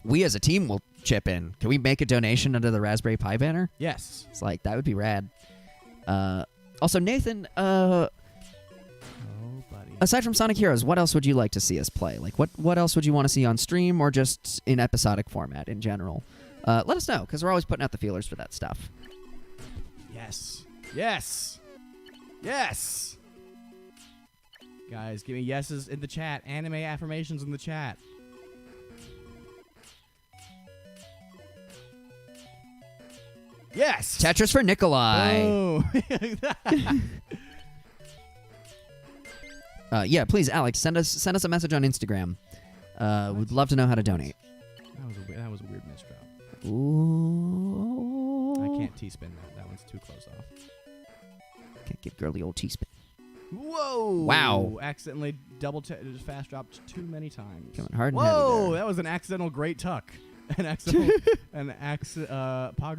We as a team will chip in. Can we make a donation under the Raspberry Pi banner? Yes. It's like, that would be rad. Also, Nathan, Oh, buddy. aside from Sonic Heroes, what else would you like to see us play? Like, what else would you want to see on stream or just in episodic format in general? Let us know, because we're always putting out the feelers for that stuff. Yes. Yes. Yes. Guys, give me yeses in the chat. Anime affirmations in the chat. Yes. Tetris for Nikolai. Oh. Yeah, please, Alex, send us a message on Instagram. We'd love to know how to donate. That was a weird misdrop. Ooh. I can't T-spin that. That one's too close off. Can't get girly old T-spin. Whoa! Wow. Accidentally fast dropped too many times. Coming hard and Whoa! heavy there. That was an accidental great tuck. Poggers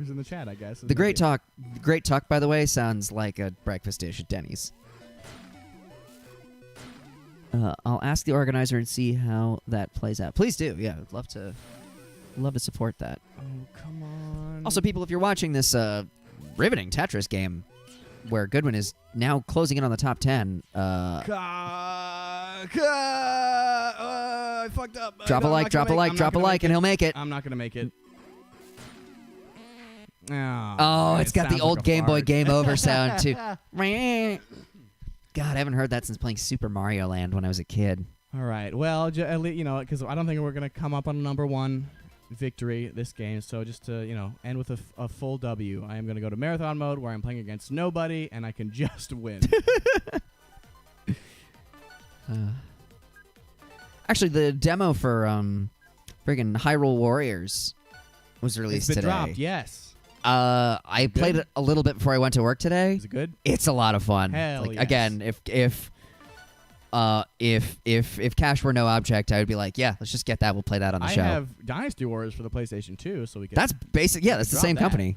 in the chat, I guess. The great tuck, by the way, sounds like a breakfast dish at Denny's. I'll ask the organizer and see how that plays out. Please do. Yeah, I'd love to support that. Oh, come on. Also, people, if you're watching this riveting Tetris game, where Goodwin is now closing in on the top 10, I fucked up. drop a like, and he'll make it. I'm not gonna make it. Oh, it's got the old Game Boy Game Over sound too. God, I haven't heard that since playing Super Mario Land when I was a kid. All right. Well, at least because I don't think we're gonna come up on a number one victory this game. So just to end with a full W, I am gonna go to marathon mode where I'm playing against nobody and I can just win. Actually, the demo for friggin' Hyrule Warriors was released It's been today. dropped. Yes. I played it a little bit before I went to work today. Is it good? It's a lot of fun. Hell like, yes. Again, if cash were no object, I would be like, yeah, let's just get that. We'll play that on the show. I have Dynasty Warriors for the PlayStation 2, so we can. That's basic. Yeah, that's the drop same that. company.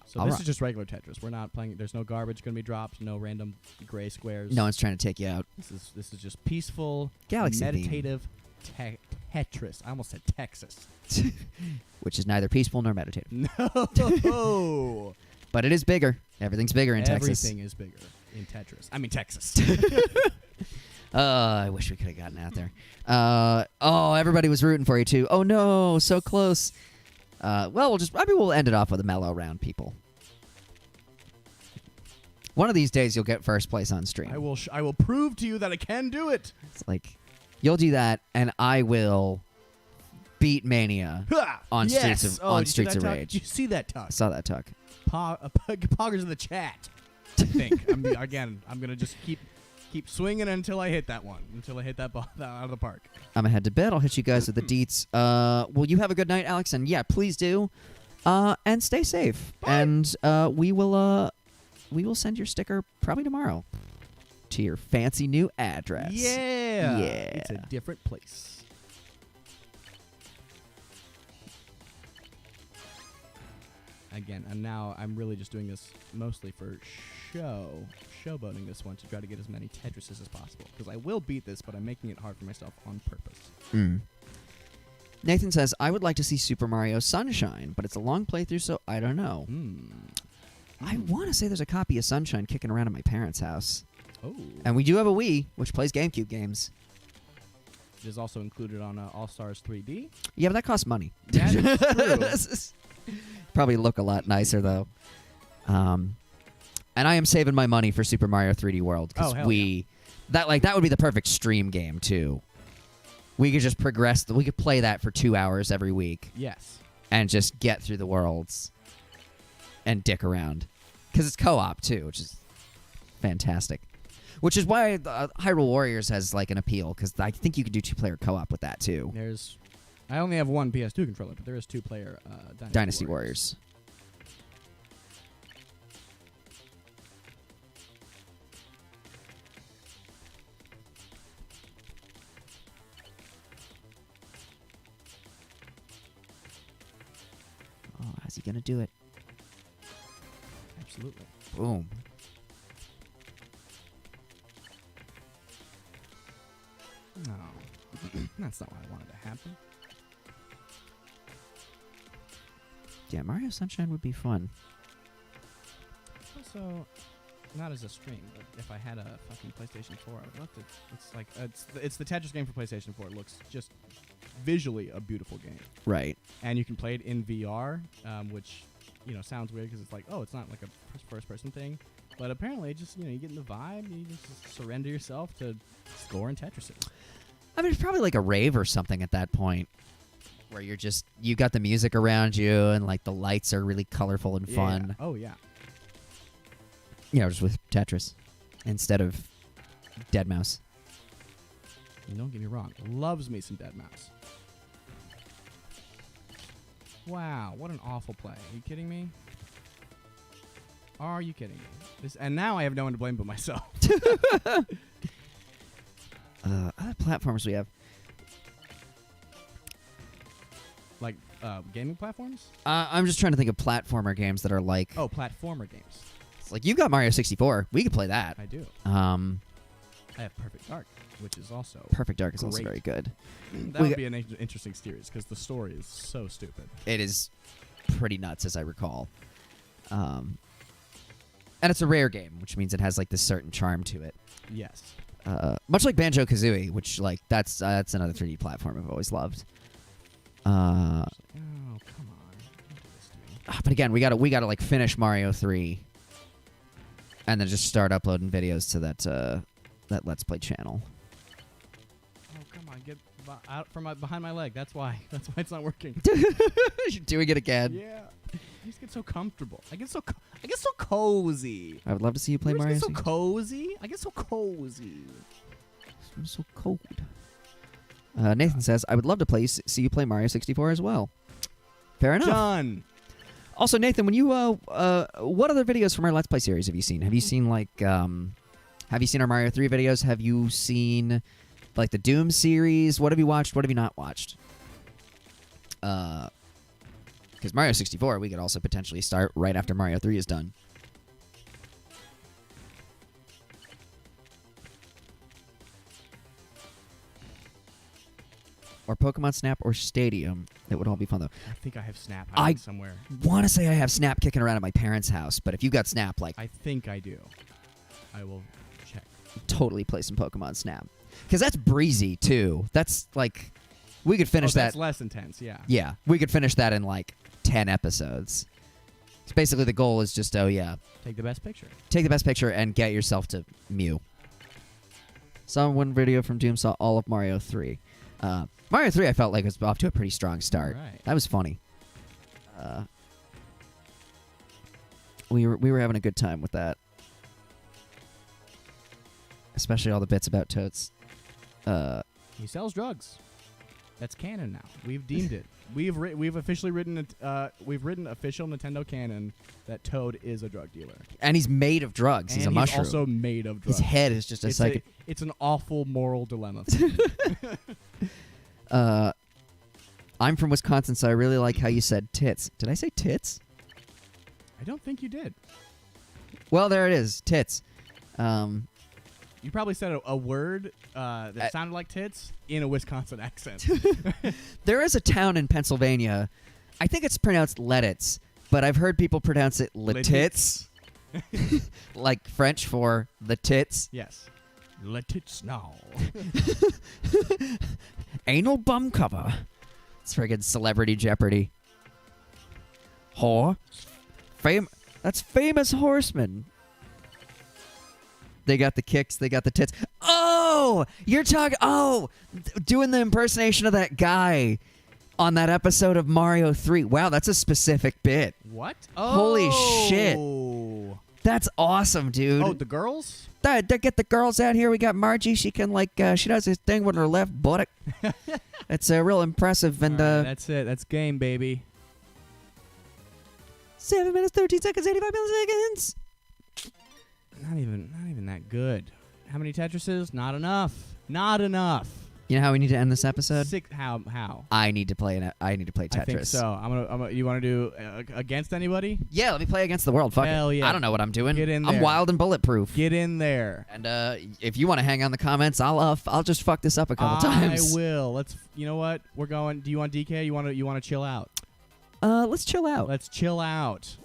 So All this right. is just regular Tetris. We're not playing. There's no garbage going to be dropped. No random gray squares. No one's trying to take you out. This is just peaceful, Galaxy theme. meditative Tetris. I almost said Texas. Which is neither peaceful nor meditative. No. But it is bigger. Everything's bigger in Texas. Everything is bigger in Tetris. I mean Texas. I wish we could have gotten out there. Everybody was rooting for you too. Oh no, so close. We'll end it off with a mellow round, people. One of these days you'll get first place on stream. I will prove to you that I can do it. It's like you'll do that, and I will beat Mania on yes. Streets of did you see Streets that of tuck? Rage. Did you see that tuck? I saw that tuck. Poggers in the chat. I think. I'm gonna just keep swinging until I hit that one. Until I hit that ball out of the park. I'm ahead to bed. I'll hit you guys with the deets. Well, you have a good night, Alex, and yeah, please do. And stay safe. Bye. And we will send your sticker probably tomorrow to your fancy new address. Yeah. Yeah. It's a different place. Again, and now I'm really just doing this mostly for showboating this one to try to get as many Tetrises as possible. Because I will beat this, but I'm making it hard for myself on purpose. Nathan says, I would like to see Super Mario Sunshine, but it's a long playthrough, so I don't know. I want to say there's a copy of Sunshine kicking around at my parents' house. Oh. And we do have a Wii, which plays GameCube games. It is also included on All-Stars 3D. Yeah, but that costs money. That is true. Probably look a lot nicer, though. And I am saving my money for Super Mario 3D World. Because that would be the perfect stream game, too. We could just progress. We could play that for 2 hours every week. Yes. And just get through the worlds and dick around. Because it's co-op, too, which is fantastic. Which is why Hyrule Warriors has like an appeal, because I think you could do 2-player co-op with that, too. I only have one PS2 controller, but there is 2-player Dynasty Warriors. Oh, how's he going to do it? Absolutely. Boom. No. That's not what I wanted to happen. Yeah, Mario Sunshine would be fun. Also, not as a stream, but if I had a fucking PlayStation 4, I would love to. It's like it's the Tetris game for PlayStation 4. It looks just visually a beautiful game, Right. and you can play it in VR, which sounds weird because it's like, oh, it's not like a first-person thing, but apparently, it just you get in the vibe, you just surrender yourself to scoring Tetrises. I mean, it's probably like a rave or something at that point, where you got the music around you and like the lights are really colorful and fun. Yeah. Oh yeah. Just with Tetris instead of Dead Mouse. Don't get me wrong, loves me some Dead Mouse. Wow, what an awful play. Are you kidding me? Are you kidding me? And now I have no one to blame but myself. Other platforms we have. Like gaming platforms? I'm just trying to think of platformer games that are like. Oh, platformer games. It's like you got Mario 64. We could play that. I do. I have Perfect Dark, which is also Perfect Dark is also great. very good. That would be an interesting series because the story is so stupid. It is pretty nuts, as I recall. And it's a rare game, which means it has like this certain charm to it. Yes. Much like Banjo-Kazooie, which like that's another 3D platform I've always loved. Oh, come on! Don't do this to me. But again, we gotta like finish Mario 3, and then just start uploading videos to that Let's Play channel. Oh, come on! Get out from behind my leg. That's why. That's why it's not working. You're doing it again. Yeah. I just get so comfortable. I get so cozy. I would love to see you play Mario. I get so cozy. I get so cozy. I'm so cold. Nathan says, I would love to see you play Mario 64 as well. Fair enough. Done. Also, Nathan, when you what other videos from our Let's Play series have you seen? Have you seen like have you seen our Mario 3 videos? Have you seen like the Doom series? What have you watched? What have you not watched? Because Mario 64, we could also potentially start right after Mario 3 is done. Or Pokemon Snap or Stadium. It would all be fun, though. I think I have Snap hiding somewhere. I want to say I have Snap kicking around at my parents' house, but if you got Snap, like... I think I do. I will check. Totally play some Pokemon Snap. Because that's breezy, too. That's, like... We could finish that... That's less intense, yeah. Yeah. We could finish that in, like, 10 episodes. So basically, the goal is just, take the best picture. Take the best picture and get yourself to Mew. Saw one video from Doom, saw all of Mario 3. Mario 3, I felt like was off to a pretty strong start. Right. That was funny. We were having a good time with that. Especially all the bits about Toads. He sells drugs. That's canon now. We've deemed it. We've officially written official Nintendo canon that Toad is a drug dealer. And he's made of drugs. He's a mushroom. He's also made of drugs. His head is just a psychic. It's an awful moral dilemma. I'm from Wisconsin, so I really like how you said tits. Did I say tits? I don't think you did. Well, there it is. Tits. You probably said a word that sounded like tits in a Wisconsin accent. There is a town in Pennsylvania. I think it's pronounced Letitz, but I've heard people pronounce it Letitz. Like French for the tits. Yes. Letitz now. Anal bum cover. It's friggin' Celebrity Jeopardy. Whore. That's Famous Horseman. They got the kicks. They got the tits. Oh! You're talking... Oh! Doing the impersonation of that guy on that episode of Mario 3. Wow, that's a specific bit. What? Holy shit. That's awesome, dude. Oh, the girls? Get the girls out here. We got Margie. She can, she does this thing with her left buttock. It's real impressive. And right, that's it. That's game, baby. 7 minutes, 13 seconds, 85 milliseconds. Not even that good. How many Tetrises? Not enough. Not enough. You know how we need to end this episode? How? I need to play Tetris. I think so. I'm gonna. You want to do against anybody? Yeah, let me play against the world. Fuck Hell it. yeah. I don't know what I'm doing. Get in there. I'm wild and bulletproof. Get in there. And if you want to hang on the comments, I'll just fuck this up a couple times. I will. Let's. You know what? We're going. Do you want DK? You want to chill out? Let's chill out. Let's chill out.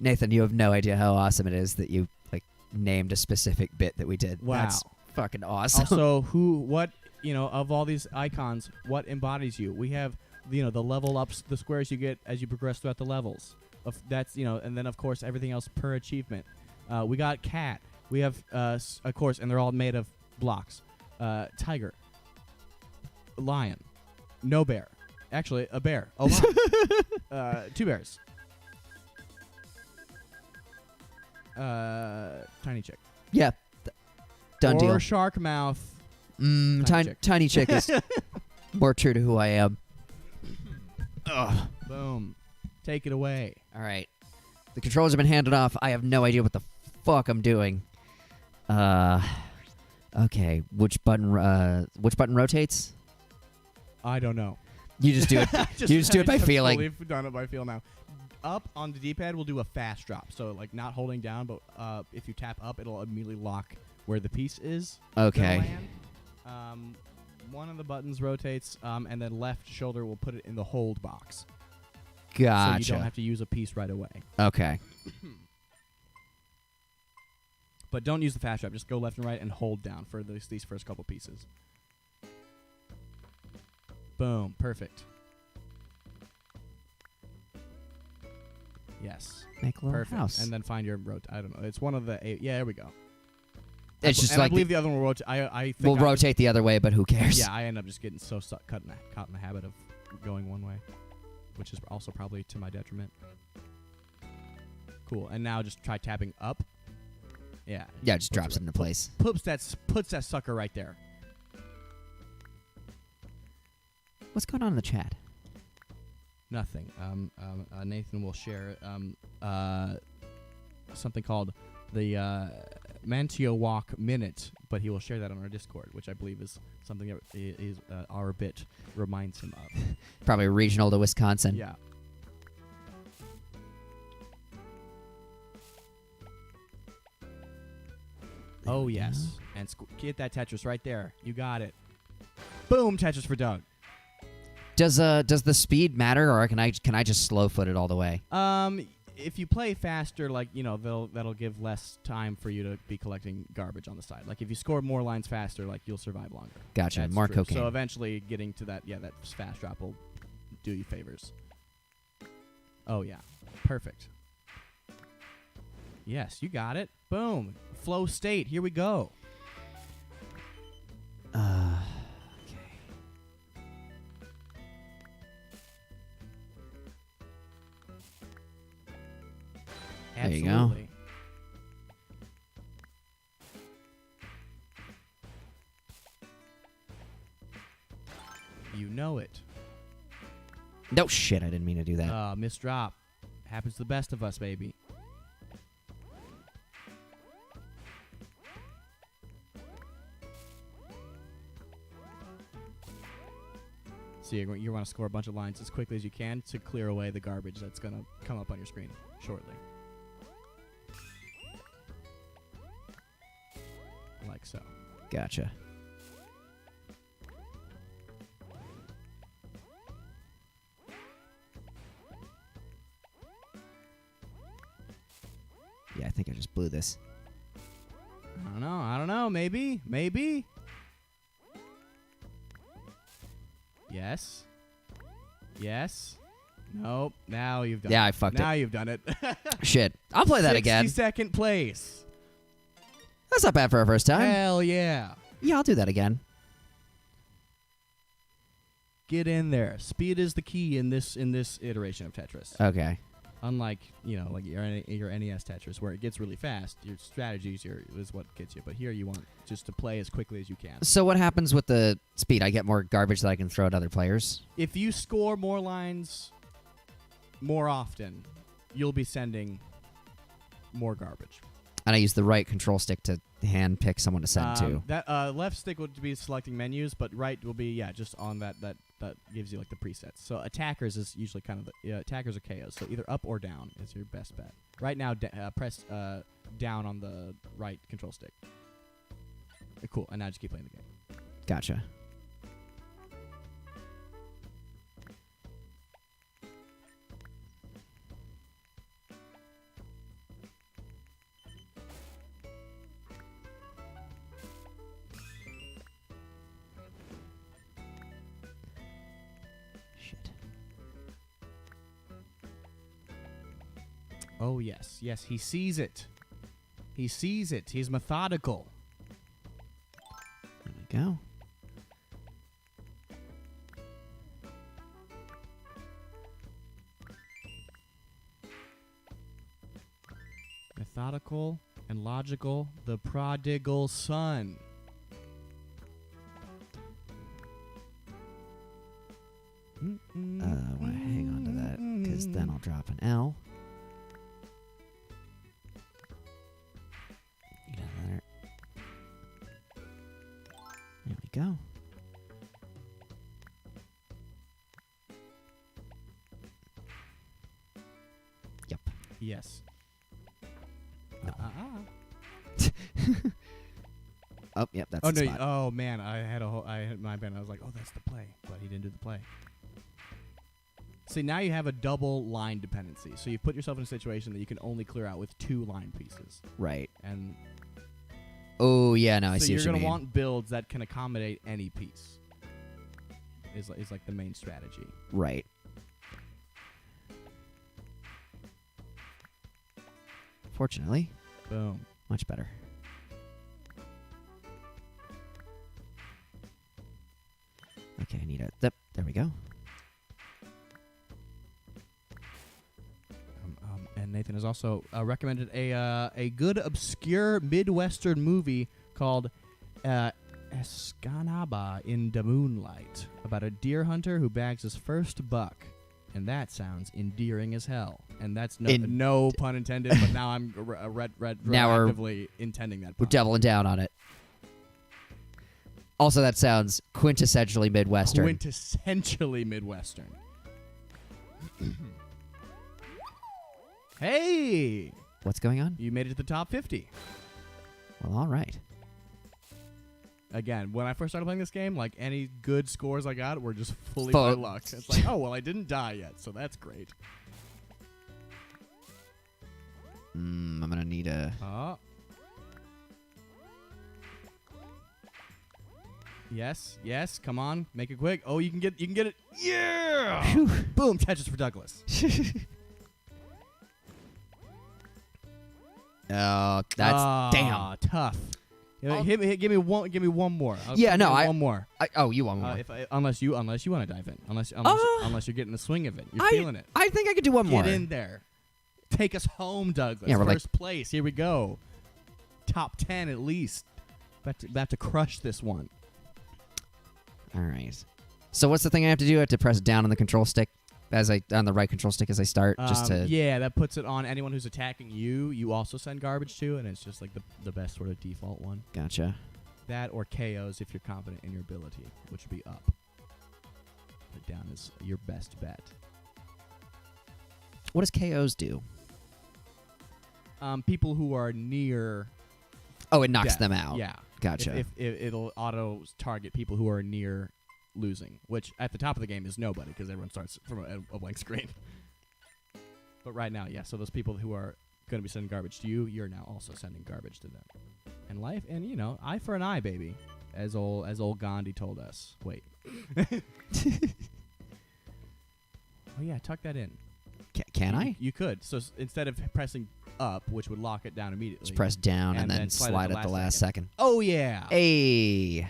Nathan, you have no idea how awesome it is that you named a specific bit that we did. Wow. That's fucking awesome. Also, what of all these icons, what embodies you? We have the level ups, the squares you get as you progress throughout the levels. And then of course everything else per achievement. We got cat. We have of course, and they're all made of blocks. Tiger. Lion. No bear. Actually, a bear. A lion. 2 bears. Tiny chick. Yeah. Done or deal. Shark mouth. Tiny chick is more true to who I am. Ugh. Boom. Take it away. All right. The controls have been handed off. I have no idea what the fuck I'm doing. Okay. Which button rotates? I don't know. You just do it. You just do it by feeling. We've done it by feel now. Up on the D-pad will do a fast drop. So not holding down, but if you tap up, it'll immediately lock where the piece is. Okay. One of the buttons rotates, and then left shoulder will put it in the hold box. Gotcha. So you don't have to use a piece right away. Okay. But don't use the fast drop. Just go left and right and hold down for these first couple pieces. Boom. Perfect. Yes. Make a little Perfect. house. And then find your I don't know. It's one of the 8. Yeah, there we go. It's just and I believe the other one will rotate. I think we'll rotate the other way, but who cares? Yeah, I end up just getting so caught in the habit of going one way, which is also probably to my detriment. Cool. And now just try tapping up. Yeah. Yeah, it just drops it into place. Puts that sucker right there. What's going on in the chat? Nothing. Nathan will share something called the Mantio Walk Minute, but he will share that on our Discord, which I believe is something that is our bit reminds him of. Probably regional to Wisconsin. Yeah. Oh yes, and get that Tetris right there. You got it. Boom, Tetris for Doug. Does the speed matter, or can I just slow foot it all the way? If you play faster, that'll give less time for you to be collecting garbage on the side. Like if you score more lines faster, you'll survive longer. Gotcha. That's More true. cocaine. So eventually, getting to that fast drop will do you favors. Oh yeah, perfect. Yes, you got it. Boom, flow state. Here we go. There you go. Absolutely. You know it. No shit, I didn't mean to do that. Missed drop. Happens to the best of us, baby. So you want to score a bunch of lines as quickly as you can to clear away the garbage that's going to come up on your screen shortly. Like so. Gotcha. Yeah, I think I just blew this. I don't know. Maybe. Yes. Nope. Now you've done it. Yeah, I fucked it. Now you've done it. Shit. I'll play that again. 62nd place. That's not bad for our first time. Hell yeah. Yeah, I'll do that again. Get in there. Speed is the key in this iteration of Tetris. Okay. Unlike, like your NES Tetris, where it gets really fast, your strategies is what gets you. But here you want just to play as quickly as you can. So what happens with the speed? I get more garbage that I can throw at other players? If you score more lines more often, you'll be sending more garbage. And I use the right control stick to hand pick someone to send to. That left stick would be selecting menus, but right will be just on that gives you like the presets. So attackers is usually kind of attackers or KOs. So either up or down is your best bet. Right now, press down on the right control stick. Cool, and now just keep playing the game. Gotcha. Oh, yes, he sees it. He's methodical. There we go. Methodical and logical, the prodigal son. I want to hang on to that, because then I'll drop an L. Get out of there. There we go. Yep. Yes. No. Oh, yep, that's Oh the no! spot. Oh man, I had my band. I was like, oh, that's the play, but he didn't do the play. See, now you have a double line dependency. So you put yourself in a situation that you can only clear out with 2 line pieces. Right. And oh yeah, no, I so see you're what you gonna mean. want builds that can accommodate any piece. Is like the main strategy. Right. Fortunately, Boom. much better. Okay, I need a... There we go. And Nathan has also recommended a good obscure Midwestern movie called Escanaba in the Moonlight, about a deer hunter who bags his first buck. And that sounds endearing as hell. And that's no pun intended, but now I'm retroactively intending that pun. We're doubling down on it. Also, that sounds quintessentially Midwestern. Quintessentially Midwestern. Hey! What's going on? You made it to the top 50. Well, all right. Again, when I first started playing this game, like any good scores I got were just fully by luck. It's like, oh, well, I didn't die yet, so that's great. I'm going to need a... Yes, come on, make it quick. Oh, you can get it. Yeah! Boom, Tetris for Douglas. Oh, that's damn tough. Give me one more. One more. You want one more? Unless you want to dive in. Unless you're getting the swing of it. You're feeling it. I think I could do one more. Get in there. Take us home, Douglas. Yeah, we're First place. Here we go. Top 10 at least. About to crush this one. All right. So what's the thing I have to do? I have to press down on the control stick on the right control stick as I start, Yeah, that puts it on anyone who's attacking you. You also send garbage to, and it's just like the best sort of default one. Gotcha. That or KOs if you're confident in your ability, which would be up. Put it down as your best bet. What does KOs do? People who are near. Oh, it knocks death. them out. Yeah. Gotcha. If it'll auto target people who are near losing, which at the top of the game is nobody because everyone starts from a blank screen. But right now, yeah. So those people who are going to be sending garbage to you, you're now also sending garbage to them. And life, and eye for an eye, baby, as old Gandhi told us. Wait. Oh yeah, tuck that in. Can I? You could. So instead of pressing up, which would lock it down immediately, Just press down and then slide at the last second. Oh yeah. Hey,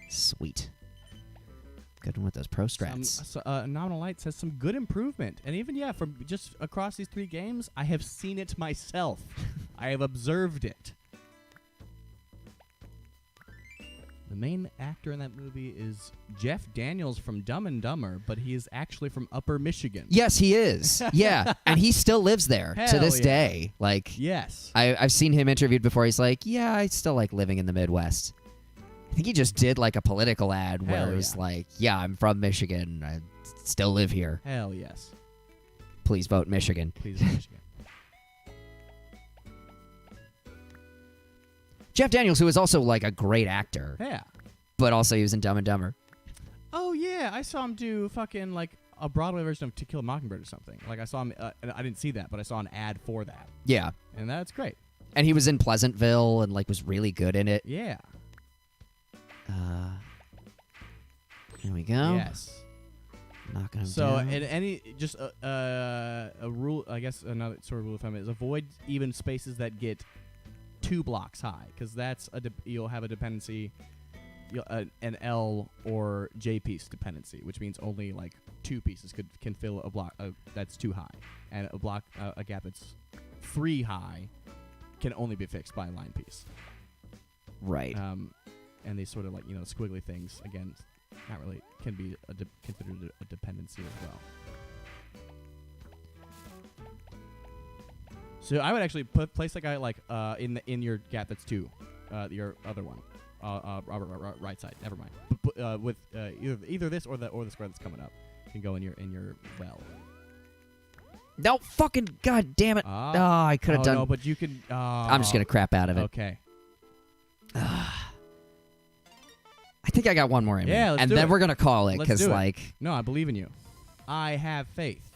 sweet. Good one with those pro strats. Nominal Light says some good improvement, and even from just across these 3 games, I have seen it myself. I have observed it. The main actor in that movie is Jeff Daniels from Dumb and Dumber, but he is actually from Upper Michigan. Yes, he is. Yeah, and he still lives there to this day. Like, yes, I've seen him interviewed before. He's like, yeah, I still like living in the Midwest. I think he just did like a political ad where it was like, yeah, I'm from Michigan. I still live here. Hell yes. Please vote Michigan. Please vote Michigan. Jeff Daniels, who is also like a great actor. Yeah. But also he was in Dumb and Dumber. Oh yeah, I saw him do fucking like a Broadway version of To Kill a Mockingbird or something. Like I saw him, and I didn't see that, but I saw an ad for that. Yeah. And that's great. And he was in Pleasantville and like was really good in it. Yeah. There we go. Yes. Knocking him So, down. in any just a rule, I guess another sort of rule of thumb is avoid even spaces that get 2 blocks high, because that's you'll have a dependency, an L or J piece dependency, which means only like 2 pieces can fill a block that's too high, and a gap that's 3 high can only be fixed by a line piece. Right. And these sort of like squiggly things again, not really can be considered a dependency as well. So I would actually place that guy like in your gap that's 2, your other one, right side. Never mind. With either this or the square that's coming up, you can go in your well. No fucking god damn it! I could have done. No, but you can. I'm just gonna crap out of it. Okay. I think I got one more in me. Yeah, let's and do then it. we're gonna call it because like. No, I believe in you. I have faith.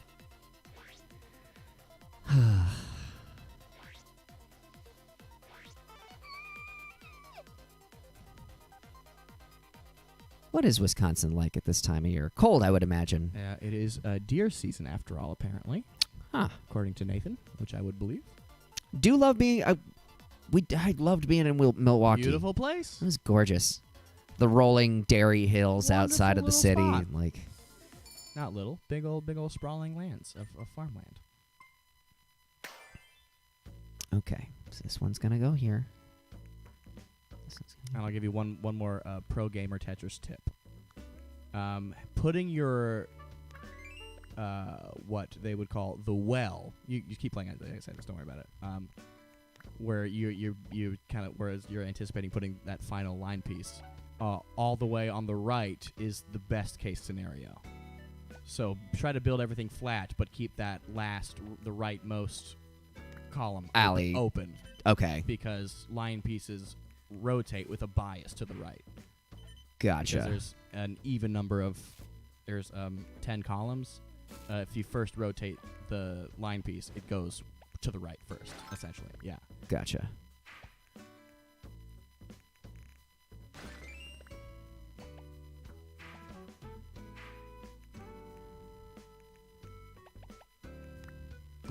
What is Wisconsin like at this time of year? Cold, I would imagine. It is deer season after all, apparently. Huh. According to Nathan, which I would believe. Do love being. I loved being in Milwaukee. Beautiful place. It was gorgeous. The rolling dairy hills outside of the city, spot. like. Not little, big old sprawling lands of farmland. Okay, so this one's gonna go here. And I'll give you one more pro gamer Tetris tip. Putting your what they would call the well. You keep playing it. I said, just don't worry about it. Where you kind of, whereas you're anticipating putting that final line piece, all the way on the right is the best case scenario. So try to build everything flat, but keep that the rightmost column alley open. Okay. Because line pieces rotate with a bias to the right. Gotcha. Because there's an even number of 10 columns. If you first rotate the line piece, it goes to the right first, essentially. Yeah. Gotcha.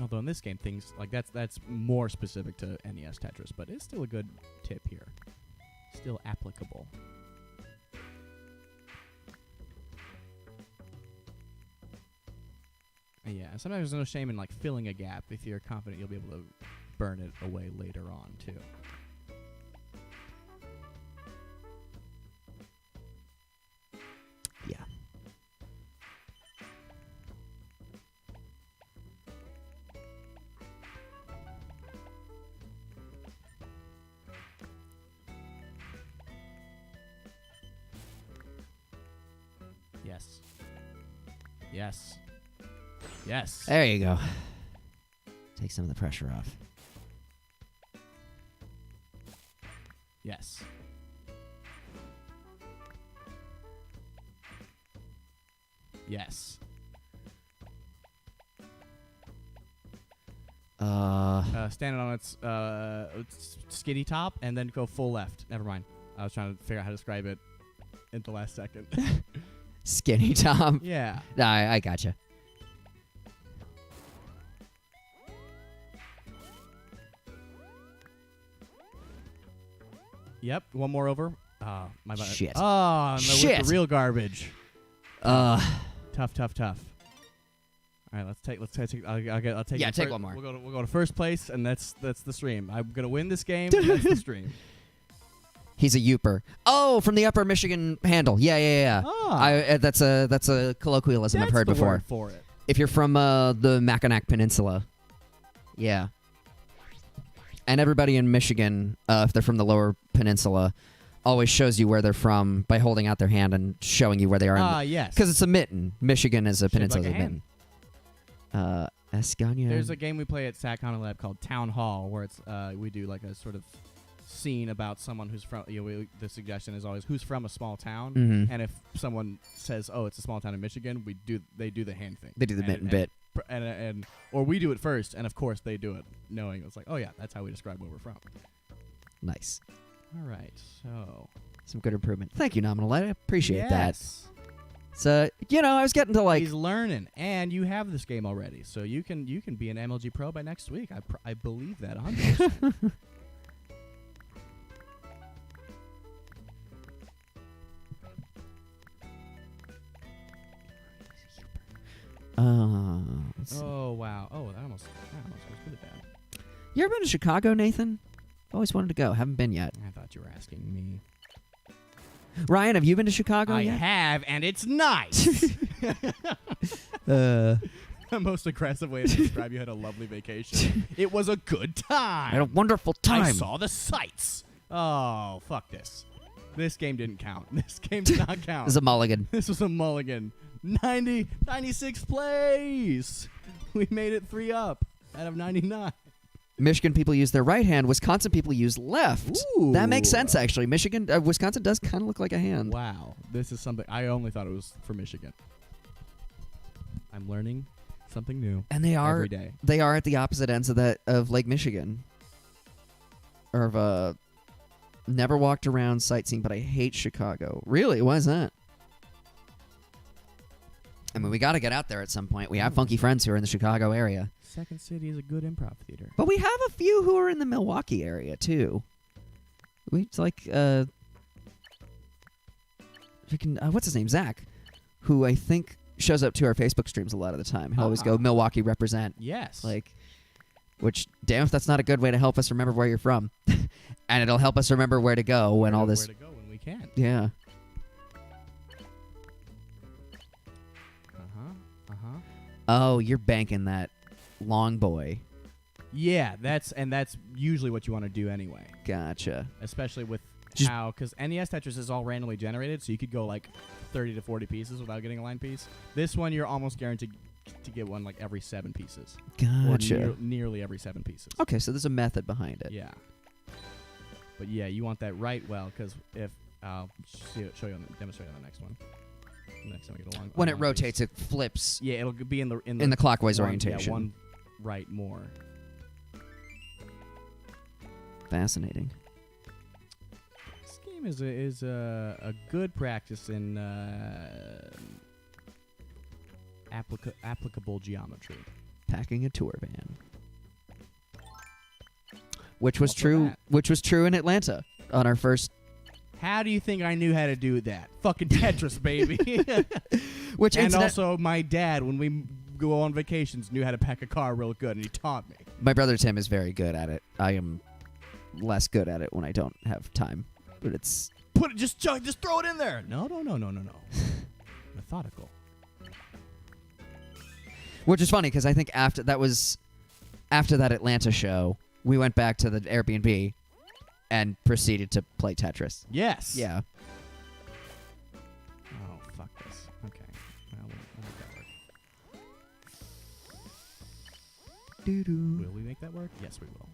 Although in this game, things like that's more specific to NES Tetris, but it's still a good tip here. Still applicable. Yeah, and sometimes there's no shame in like filling a gap if you're confident you'll be able to burn it away later on too. Yeah. Yes. Yes. Yes. There you go. Take some of the pressure off. Yes. Yes. Stand on its skinny top and then go full left. Never mind. I was trying to figure out how to describe it in the last second. Skinny Tom. Yeah. Nah, I gotcha. Yep. One more over. My bad. Shit. Oh, with Shit. the real garbage. Tough. All right, let's take. I'll take. Yeah, it take fir- one more. We'll go to first place, and that's the stream. I'm gonna win this game. And that's the stream. He's a Youper. Oh, from the Upper Michigan handle. Yeah. Ah, That's a colloquialism I've heard the before. word for it. If you're from the Mackinac Peninsula. Yeah. And everybody in Michigan, if they're from the Lower Peninsula, always shows you where they're from by holding out their hand and showing you where they are. Yes. Because it's a mitten. Michigan is a Shaped peninsula. like a Is a mitten. Escania. There's a game we play at SatCon Lab called Town Hall, where it's we do like a sort of scene about someone who's from. The suggestion is always who's from a small town, Mhm. and if someone says, "Oh, it's a small town in Michigan," they do the hand thing. They do the mitten bit. And or we do it first, and of course they do it, knowing it's like, oh yeah, that's how we describe where we're from. Nice. All right, so Some good improvement. Thank you, Nominal. I appreciate that. yes. So, I was getting to like... He's learning, and you have this game already, so you can be an MLG Pro by next week. I believe that 100%. let's see. Oh wow! Oh, that almost was really bad. You ever been to Chicago, Nathan? Always wanted to go. Haven't been yet. I thought you were asking me. Ryan, have you been to Chicago I yet? have, and it's nice. The most aggressive way to describe you had a lovely vacation. It was a good time. I had a wonderful time. I saw the sights. Oh, fuck this. This game didn't count. This game did not count. This is a mulligan. This was a mulligan. 96th place. We made it 3 up out of 99. Michigan people use their right hand. Wisconsin people use left. Ooh. That makes sense, actually. Wisconsin does kind of look like a hand. Wow. This is something. I only thought it was for Michigan. I'm learning something new And they are every day. They are at the opposite ends of Lake Michigan. Or of never walked around sightseeing, but I hate Chicago. Really? Why is that? I mean, we got to get out there at some point. We have funky friends who are in the Chicago area. Second City is a good improv theater. But we have a few who are in the Milwaukee area, too. It's like, what's his name? Zach, who I think shows up to our Facebook streams a lot of the time. He'll always go, Milwaukee represent. Yes. Which, damn if that's not a good way to help us remember where you're from. And it'll help us remember where to go when all this... Where to go when we can. Yeah. Uh-huh. Oh, you're banking that long boy. Yeah, that's usually what you want to do anyway. Gotcha. Especially with Just- how, because NES Tetris is all randomly generated, so you could go like 30 to 40 pieces without getting a line piece. This one, you're almost guaranteed to get one like every 7 pieces. Gotcha. Or nearly every 7 pieces. Okay, so there's a method behind it. Yeah. But yeah, you want that right well, because if I'll show you demonstrate on the next one. Next time we get a long. When a it long rotates, piece. it flips Yeah, it'll be in the in the clockwise one, orientation. Yeah, one right more. Fascinating. This game is a good practice in applicable geometry. Packing a tour van. Which was Also true. that. Which was true in Atlanta on our first. How do you think I knew how to do that? Fucking Tetris, baby. Which And incident- also, my dad, when we go on vacations, knew how to pack a car real good, and he taught me. my brother Tim is very good at it. I am less good at it when I don't have time. But it's Put it, just throw it in there. No. Methodical. which is funny because I think after that Atlanta show, we went back to the Airbnb and proceeded to play Tetris. Yes. Yeah. Oh fuck. fuck this. Okay. Well, we'll make that work. Will we make that work? Yes, we will.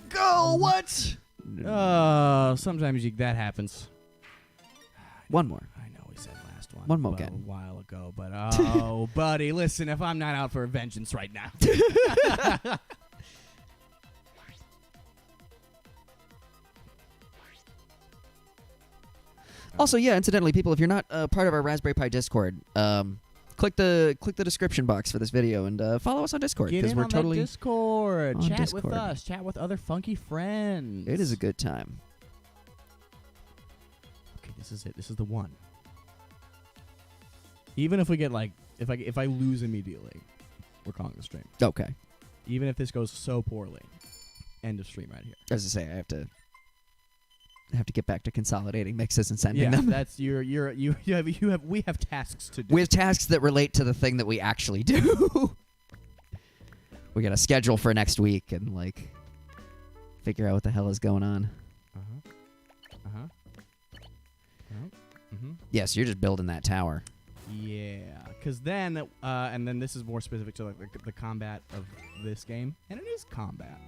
Go! What? Oh, sometimes that happens. One more. I know we said last one. One more a again. while ago, but oh, buddy, listen, if I'm not out for vengeance right now. Also, yeah, incidentally, people, if you're not part of our Raspberry Pi Discord, click the description box for this video and follow us on Discord Get in we're on totally that Discord. on Chat Discord. with us. Chat with other funky friends. It is a good time. Okay, this is it. This is the one. Even if we get if I lose immediately, we're calling the stream. Okay. Even if this goes so poorly, end of stream right here. As I say, I have to get back to consolidating mixes and sending them. That's we have tasks to do. We have tasks that relate to the thing that we actually do. We got a schedule for next week and figure out what the hell is going on. Yes, you're just building that tower. Yeah, because then and then this is more specific to the combat of this game, and it is combat,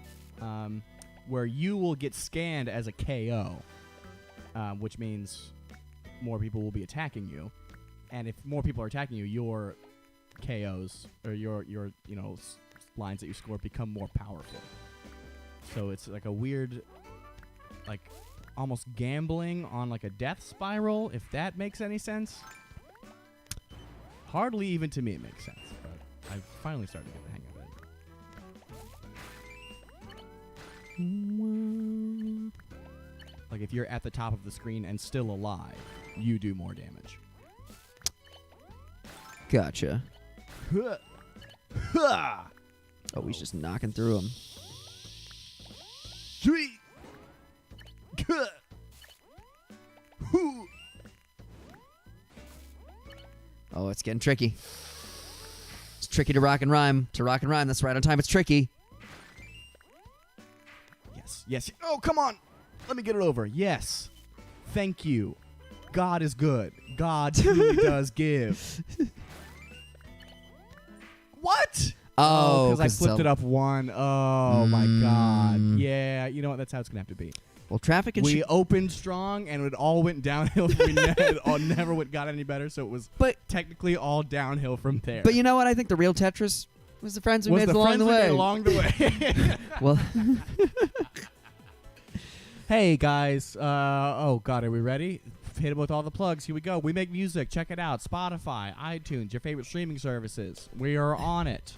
where you will get scanned as a KO, which means more people will be attacking you, and if more people are attacking you, your KOs or your lines that you score become more powerful. So it's like a weird, almost gambling on a death spiral, if that makes any sense. Hardly even to me it makes sense, but I finally started to get the hang of it. If you're at the top of the screen and still alive, you do more damage. Gotcha. Oh, he's just knocking through them. Oh, it's getting tricky. It's tricky to rock and rhyme. That's right on time. It's tricky. Yes. Oh, come on. Let me get it over. Yes. Thank you. God is good. God truly does give. What? Oh, because I flipped it up one. Oh, my God. Yeah, you know what? That's how it's going to have to be. Well, traffic and we opened strong, and it all went downhill. It never got any better, so it was technically all downhill from there. But you know what? I think the real Tetris was the friends we made along the way. Well, hey, guys. Oh, God, are we ready? Hit it with all the plugs. Here we go. We make music. Check it out. Spotify, iTunes, your favorite streaming services. We are on it.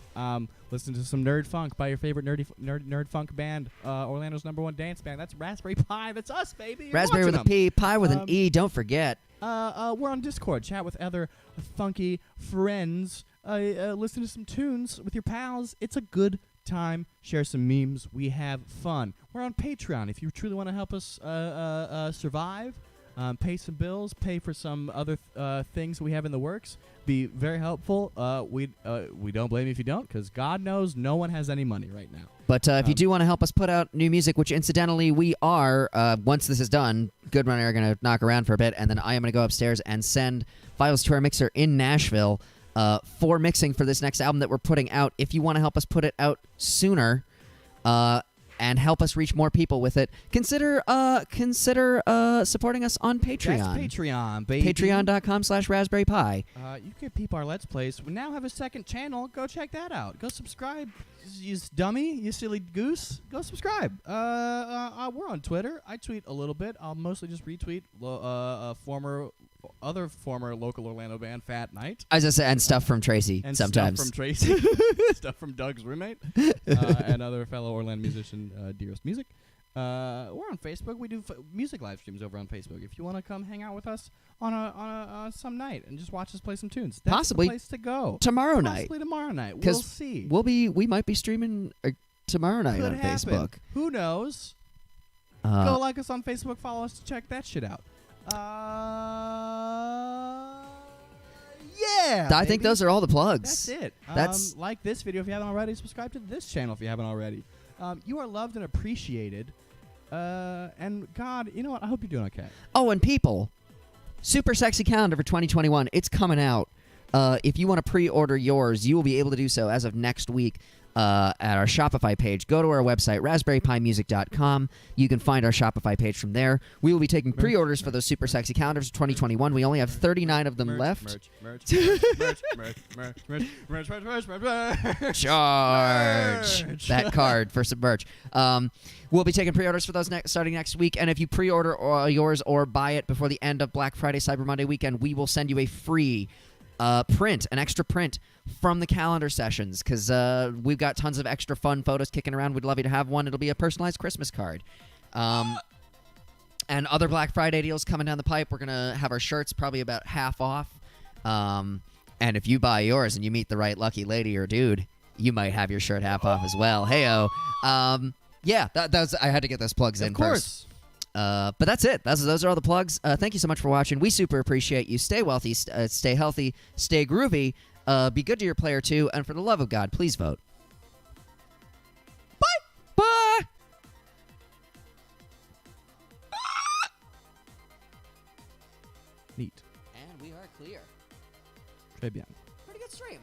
Listen to some Nerd Funk by your favorite nerd funk band, Orlando's #1 dance band. That's Raspberry Pi. That's us, baby. You're Raspberry with a P, Pi with an E. Don't forget. We're on Discord. Chat with other funky friends. Listen to some tunes with your pals. It's a good time. Share some memes. We have fun. We're on Patreon. If you truly want to help us survive, pay some bills, pay for some other things we have in the works, be very helpful. We don't blame you if you don't, because God knows no one has any money right now. But if you do want to help us put out new music, which incidentally we are, once this is done, Goodrun and I are going to knock around for a bit, and then I am going to go upstairs and send files to our mixer in Nashville for mixing for this next album that we're putting out. If you want to help us put it out sooner, and help us reach more people with it, consider supporting us on Patreon. That's Patreon, baby. Patreon.com/RaspberryPi. You can peep our Let's Plays. We now have a second channel. Go check that out. Go subscribe. You dummy. You silly goose. Go subscribe. We're on Twitter. I tweet a little bit. I'll mostly just retweet other former local Orlando band, Fat Night. As I said, and stuff from Tracy and sometimes. Stuff from Tracy. Stuff from Doug's roommate. And other fellow Orlando musician, Dearest Music. We're on Facebook. We do music live streams over on Facebook. If you want to come hang out with us on some night and just watch us play some tunes, that's Possibly the place to go. Tomorrow night. Possibly tomorrow night. We'll see. We might be streaming tomorrow night Could on happen. Facebook. Who knows? Go like us on Facebook. Follow us to check that shit out. Yeah. I think those are all the plugs. That's it. That's like this video if you haven't already. Subscribe to this channel if you haven't already. You are loved and appreciated. And God, you know what? I hope you're doing okay. Oh, and people, Super Sexy Calendar for 2021. It's coming out. If you want to pre-order yours, you will be able to do so as of next week at our Shopify page. Go to our website, raspberrypimusic.com. You can find our Shopify page from there. We will be taking pre-orders for those Super Sexy Calendars for 2021. We only have 39 of them left. Charge that card for some merch. We'll be taking pre-orders for those starting next week, and if you pre-order yours or buy it before the end of Black Friday, Cyber Monday weekend, we will send you a free print, an extra print from the calendar sessions, because we've got tons of extra fun photos kicking around. We'd love you to have one. It'll be a personalized Christmas card. And other Black Friday deals coming down the pipe. We're going to have our shirts probably about half off. And if you buy yours and you meet the right lucky lady or dude, you might have your shirt half off as well. Hey-o. Yeah, that was, I had to get those plugs in course. first. But that's it. Those are all the plugs. Thank you so much for watching. We super appreciate you. Stay wealthy, stay healthy, stay groovy. Be good to your player, too. And for the love of God, please vote. Bye. Bye. Neat. And we are clear. Très bien. Pretty good stream.